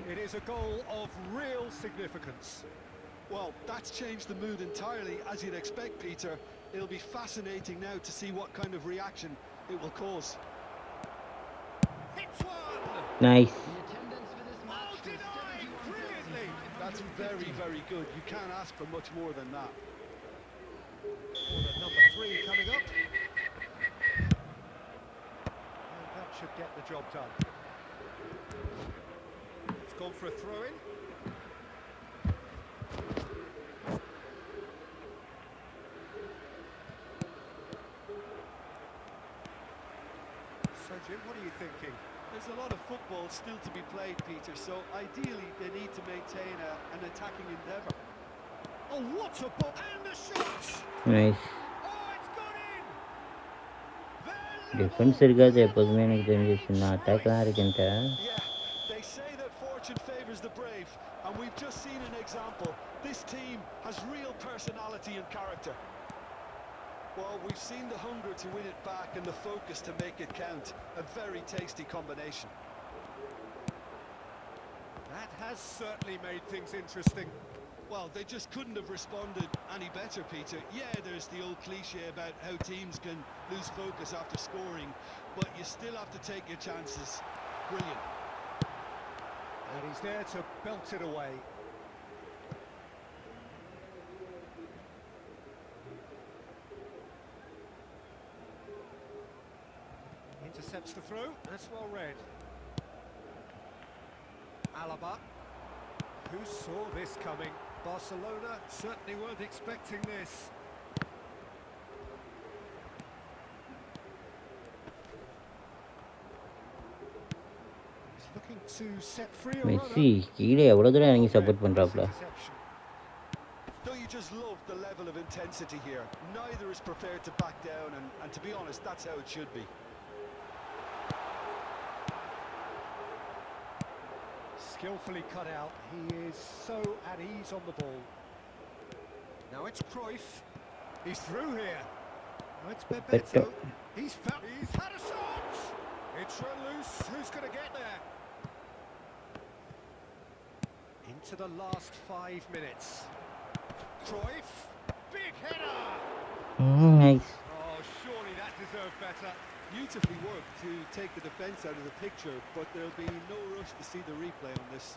It is a goal of real significance. Well, that's changed the mood entirely, as you'd expect, Peter. It'll be fascinating now to see what kind of reaction it will cause. Hits one! Nice. Oh, denied brilliantly! That's very, very good. You can't ask for much more than that. Corner number 3 coming up. And that should get the job done. It's gone for a throw-in. So, Jim, what are you thinking? There's a lot of football still to be played, Peter, so ideally they need to maintain an attacking endeavour. Oh, what a ball! And the shot! Nice. Oh, it's gone in! Defence இருக்காது எப்போதுமே எனக்கு தெரிஞ்சிச்சு நான் அட்டாக்லாம் இருக்குன்ட்டு Yeah, they say that fortune favours the brave, and we've just seen an example. This team has real personality and character. Well, we've seen the hunger to win it back and the focus to make it count. A very tasty combination. That has certainly made things interesting. Well, they just couldn't have responded any better, Peter. Yeah, there's the old cliche about how teams can lose focus after scoring, but you still have to take your chances. Brilliant. And he's there to belt it away. Intercepts the throw, that's well read. Alaba, who saw this coming? Barcelona certainly weren't expecting this. He's looking to set free a Messi runner. கீழே எவ்வளோ தூரம் இறங்கி support பண்ணுறாப்புல Interception. Don't you just love the level of intensity here? Neither is prepared to back down, and to be honest, that's how it should be. Skillfully cut out. He is so at ease on the ball. Now it's Cruyff. He's through here. Now it's Bebeto. He's had a shot. It's run loose. Who's going to get there? Into the last 5 minutes. Cruyff. Big header. Nice Oh, surely that deserved better. Beautifully worked to take the defence out of the picture, but there'll be no rush to see the replay on this.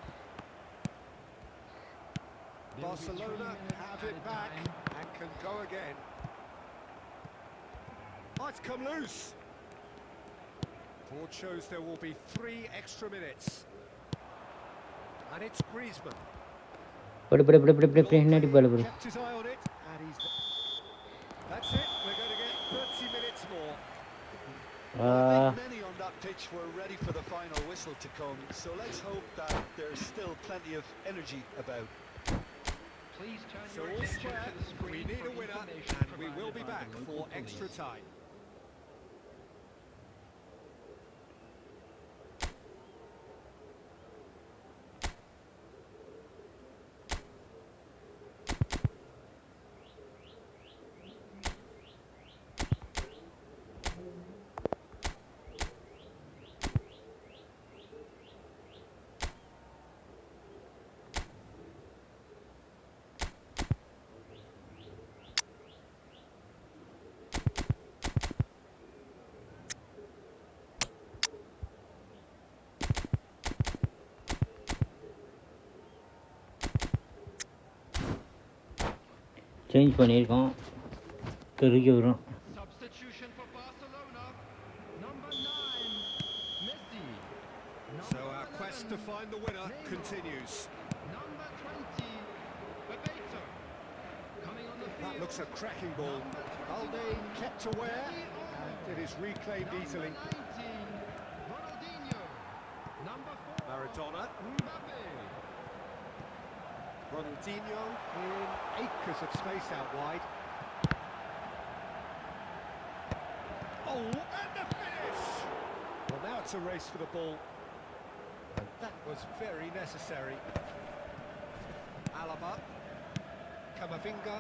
Barcelona have it back and can go again. Oh, it's come loose. Board shows there will be 3 extra minutes. And it's Griezmann. படு படு படு படு படு பின்னாடி பால் படு Kept his eye on it, and he's... That's it, we're going to get 30 minutes more. I think many on that pitch were ready for the final whistle to come, so let's hope that there's still plenty of energy about. Please turn So your all attention square, to the screen we need for a winner, information and we will be provided back by for local extra police. time. Change பண்ணியிருக்கோம். திருக்கி வரும். Substitution for Barcelona. Number 9, Messi. So our quest to find the winner continues. Number 20, Bebeto. Coming on the field. That looks a cracking ball. Balde kept aware, and it is reclaimed easily. Number 19, Ronaldinho. Number 4, Maradona. Mbappe. Ronaldinho in acres of space out wide. Oh, and the finish! Well, now it's a race for the ball. And that was very necessary. Alaba. Camavinga.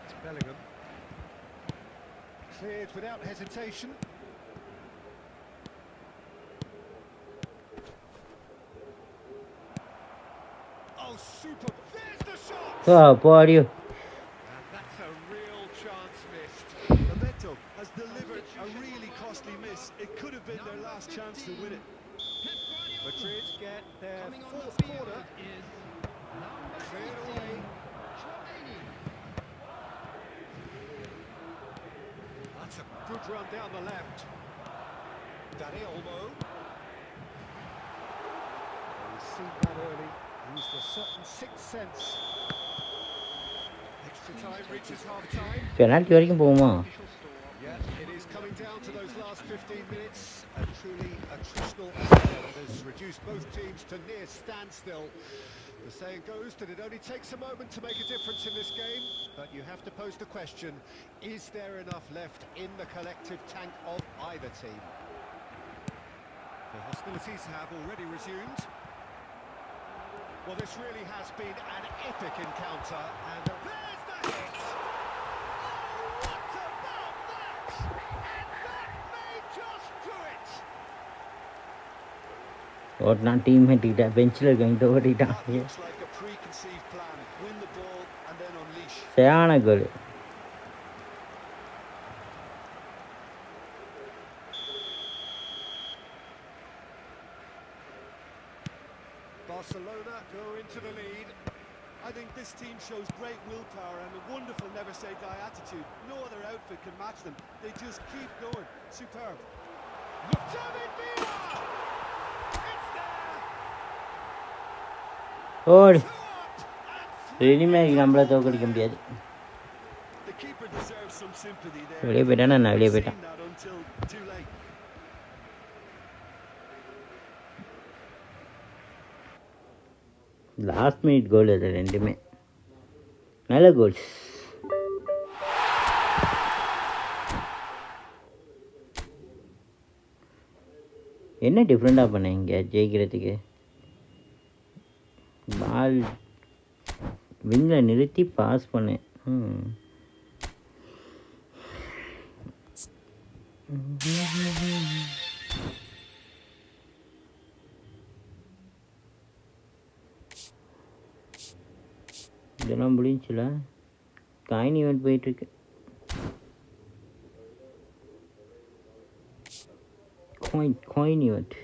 It's Bellingham. Cleared without hesitation. Oh, super! There's the shot! போடியோ. And that's a real chance missed. Bebeto has delivered a really costly miss. It could have been their last chance to win it. Madrid get their Coming on the fourth field corner. is number Cleared 18, away. Chouameni. That's a good run down the left. Dani Olmo. He's seen that early. Used a certain sixth sense. Extra time reaches half time. Penalty வரைக்கும் போகுமா? Yeah, it is coming down to those last 15 minutes. A truly attritional affair that has reduced both teams to near standstill. The saying goes that it only takes a moment to make a difference in this game, but you have to pose the question, is there enough left in the collective tank of either team? The hostilities have already resumed. Well, this really has been an epic encounter, and there's the hit! Oh, what about that? And that may just do it! ஓட்டினா team ஹெட்டிக்கிட்ட பெஞ்சில் இருக்கவங்க ஓட்டிட்டான். That looks like a preconceived plan. Win the ball and then unleash. சரியான கோல். Barcelona go into the lead. I think this team shows great willpower and a wonderful never-say-die attitude. No other outfit can match them. They just keep going. Superb. Look, David Villa! It's there! ஓடு. Two up and இனிமேல் நம்மள தோக்கடிக்க முடியாது. The keeper deserves some sympathy there. வெளியே போயிட்டானா நான் வெளியே Seen போயிட்டான். that until too late. Last minute கோல் அது ரெண்டுமே நல்ல கோல்ஸ். என்ன டிஃப்ரெண்ட்டாக பண்ணேன் இங்கே ஜெயிக்கிறதுக்கு? பால் விங்கில் நிறுத்தி பாஸ் பண்ணேன். இதெல்லாம் முடிஞ்சுல. காயின் ஈவெண்ட் போயிட்டுருக்கு. காயின் ஈவெண்ட்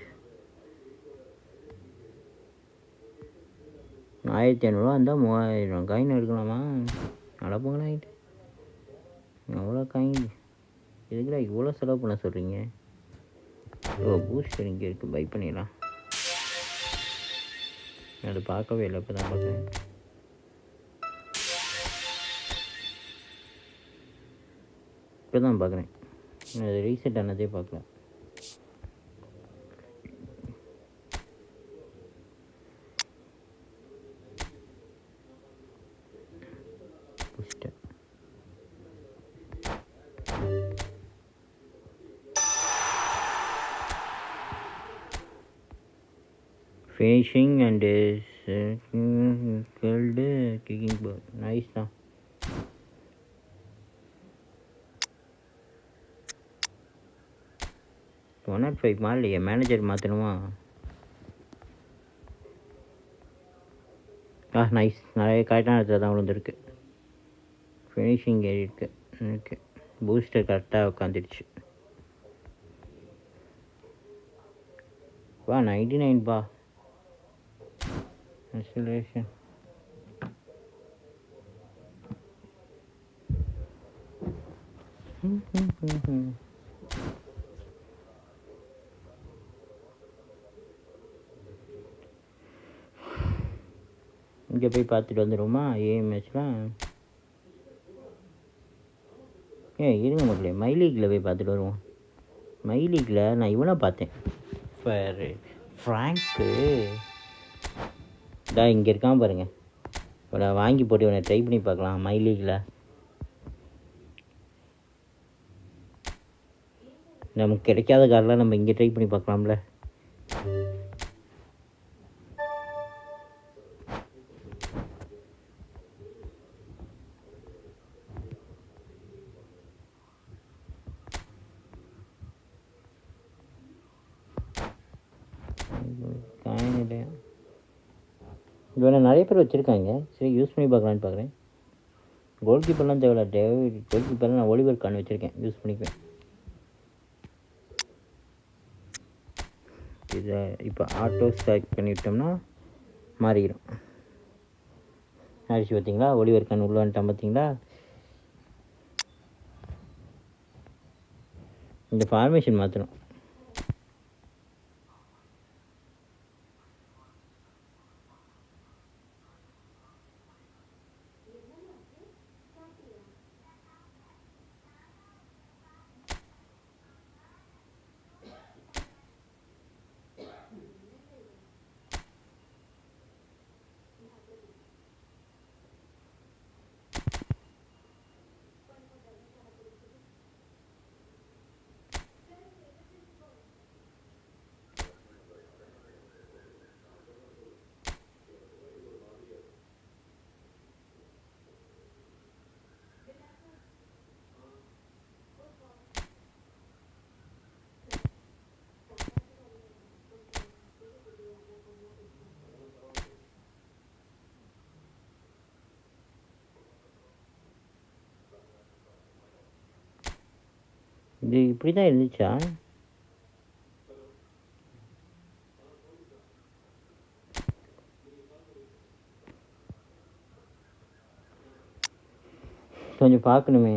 1500 இருந்தால் 3000 காயின் எடுக்கலாமா? நடப்புங்களா ஆகிட்டு எவ்வளோ காயின்? எதுக்குடா இவ்வளோ செலவு பண்ண சொல்கிறீங்க? ஓ பூஸ்டர் இங்கே இருக்குது, பை பண்ணிடலாம். அது பார்க்கவே இல்லை, இப்போ தான் பார்க்குறேன். இப்போ தான் பார்க்குறேன், அது ரீசெட் ஆனதே பார்க்கல. finishing and killed kicking ball. Nice தான். ஒன் நாட் 5 மாறலையே, மேனேஜர் மாற்றணுமா? நைஸ், நிறைய கரெக்டான இடத்துல தான் விழுந்துருக்கு. ஃபினிஷிங் ஏறிருக்கு. ஓகே, பூஸ்டர் கரெக்டாக உட்காந்துடுச்சு. வா 99 பா. இன்ஸ்டலேஷன். இங்கே போய் பார்த்துட்டு வந்துடுவோமா ஏஎம்ஹெச்லாம்? இருங்க மக்களே, மை லீக்கில் போய் பார்த்துட்டு வருவோம். மை லீக்கில் நான் இவனை பார்த்தேன், ஃப்ராங்க்கு. இங்கே இருக்கான் பாருங்க. இவனை வாங்கி போட்டு இவனை ட்ரை பண்ணி பார்க்கலாம் மை லீக்கில். நமக்கு கிடைக்காத காரெலாம் நம்ம இங்கே ட்ரை பண்ணி பார்க்கலாம்ல. இவனை நிறைய பேர் வச்சுருக்காங்க. சரி, யூஸ் பண்ணி பார்க்கலான்னு பார்க்குறேன். கோல் கீப்பர்லாம் தேவையில்ல. கோல் கீப்பர்லாம் நான் ஒலிவர் கான் வச்சுருக்கேன், யூஸ் பண்ணிக்குவேன். இதை இப்போ ஆட்டோ செலக்ட் பண்ணிவிட்டோம்னா மாறிடும். ஆயிடுச்சு பார்த்தீங்களா? ஒலிவர் கான் உள்ள வந்துட்டான் பார்த்தீங்களா? இந்த ஃபார்மேஷன் மாற்றணும். இது இப்படி தான் இருந்துச்சா? கொஞ்சம் பார்க்கணுமே.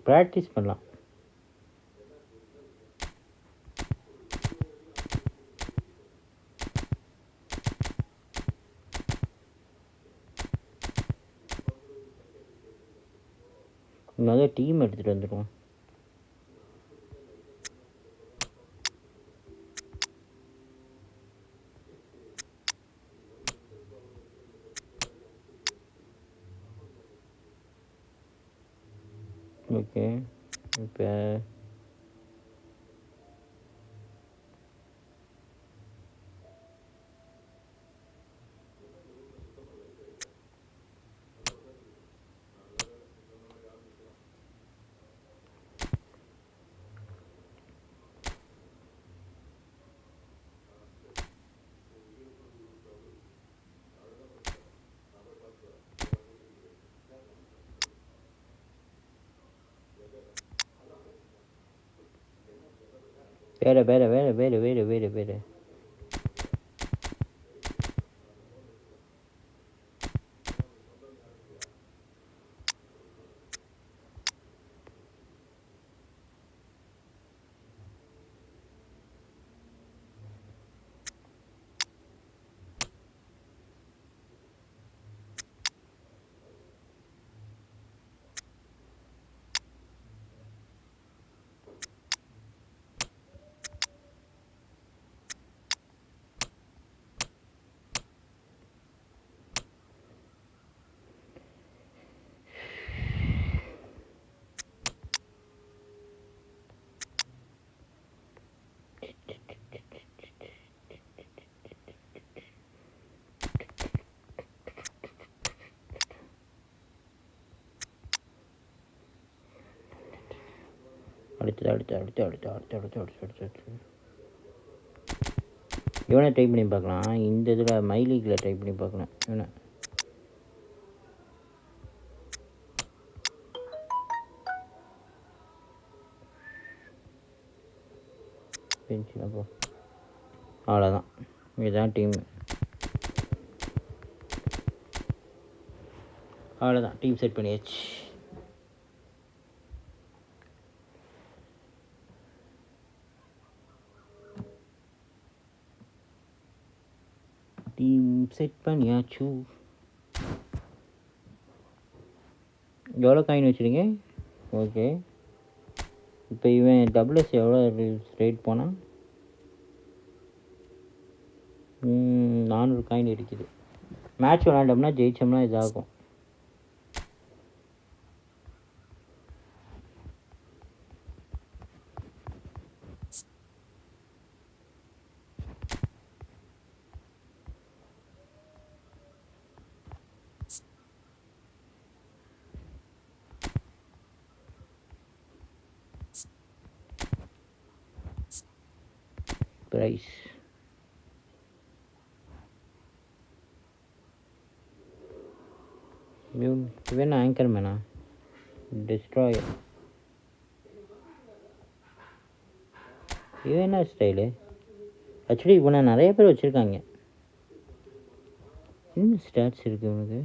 ப்ராக்டிஸ் பண்ணலாம். முதல்ல டீம் எடுத்துகிட்டு வந்துடுவோம். ஓகே, இப்போ வேறு. அடுத்து இவனை ட்ரை பண்ணி பார்க்கலாம். இந்த இதில் மைலீக்கில் ட்ரை பண்ணி பார்க்கலாம். இவனை பென்சில் போ. அவ்வளோதான், இதுதான் டீம். அவ்வளோதான், டீம் செட் பண்ணியாச்சு. டீம் செட் பண்ணியாச்சு. எவ்வளோ காயின் வச்சுருங்க? ஓகே, இப்போ இவன் டபுள்எஸ் எவ்வளோ ரேட் போனால் 400 காயின் இருக்குது. மேட்ச் விளாண்டோம்னா ஜெயிச்சோம்னா இதாகும். ப்ரைஸ் இவன் ஆங்கர் மேனா? டிஸ்ட்ராயர். இவன் என்ன ஸ்டைலு? ஆக்சுவலி இவனை நிறைய பேர் வச்சுருக்காங்க. என்ன ஸ்டாட்ஸ் இருக்குது இவனுக்கு?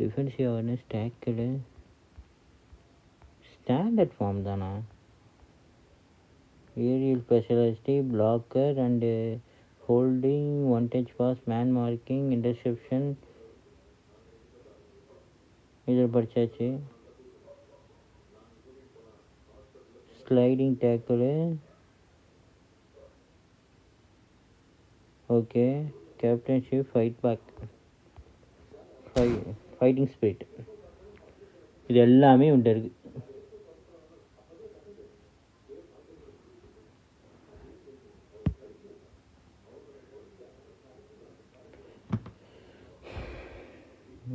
Defensive awareness, tackle, standard form தானா? ஏரியல் ஸ்பெஷலிஸ்டி, blocker and holding, one touch pass, man marking, interception, இதில் படித்தாச்சு. Sliding tackle, okay. Captainship, fight back, fighting spirit, இது எல்லாமே உண்டு இருக்குது.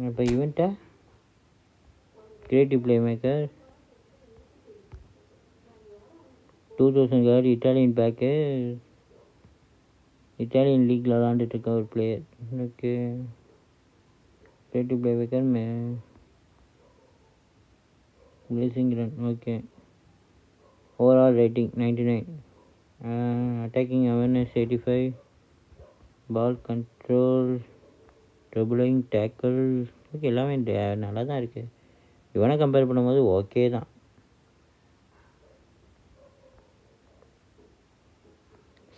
இப்போ இவன்ட்ட creative play maker 2000 card, Italian pack, Italian லீக்கில் விளாண்டுட்டு இருக்க ஒரு player. Okay, creative play maker, placing run, okay. Overall rating 99, attacking awareness 85, ball control, dribbling, tackle, okay, எல்லாமே நல்லா தான் இருக்குது. இவனை கம்பேர் பண்ணும்போது ஓகே தான்.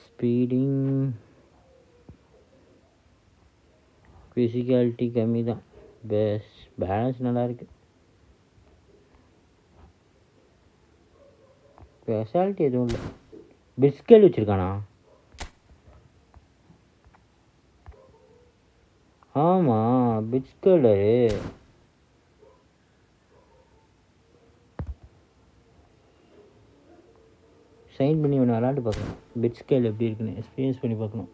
ஸ்பீடிங், ஃபிசிக்காலிட்டி கம்மி தான். பேலன்ஸ் நல்லாயிருக்கு. ஸ்பெஷாலிட்டி எதுவும் இல்லை. பிஸ்கல் வச்சுருக்கானா? ஆமாம், பிட்ஸ்கலரு. சைன் பண்ணி ஒன்று விளாண்டு பார்க்கணும். பிட்ஸ்கேல் எப்படி இருக்குன்னு எக்ஸ்பீரியன்ஸ் பண்ணி பார்க்கணும்.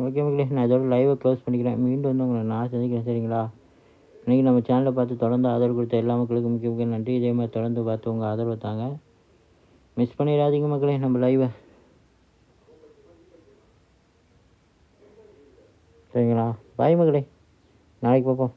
ஓகே மக்களே, நான் இதோட லைவை க்ளோஸ் பண்ணிக்கிறேன். மீண்டும் வந்து உங்களை நான் சந்திக்கிறேன், சரிங்களா? இன்றைக்கி நம்ம சேனலை பார்த்து தொடர்ந்து ஆதரவு கொடுத்த எல்லா மக்களுக்கும் முக்கிய முக்கிய நன்றி. இதே மாதிரி தொடர்ந்து பார்த்து உங்கள் ஆதரவு தாங்க. மிஸ் பண்ணிடாதீங்க மக்களே நம்ம லைவை, சரிங்களா? பாய் மக்களே, நாளைக்கு பார்ப்போம்.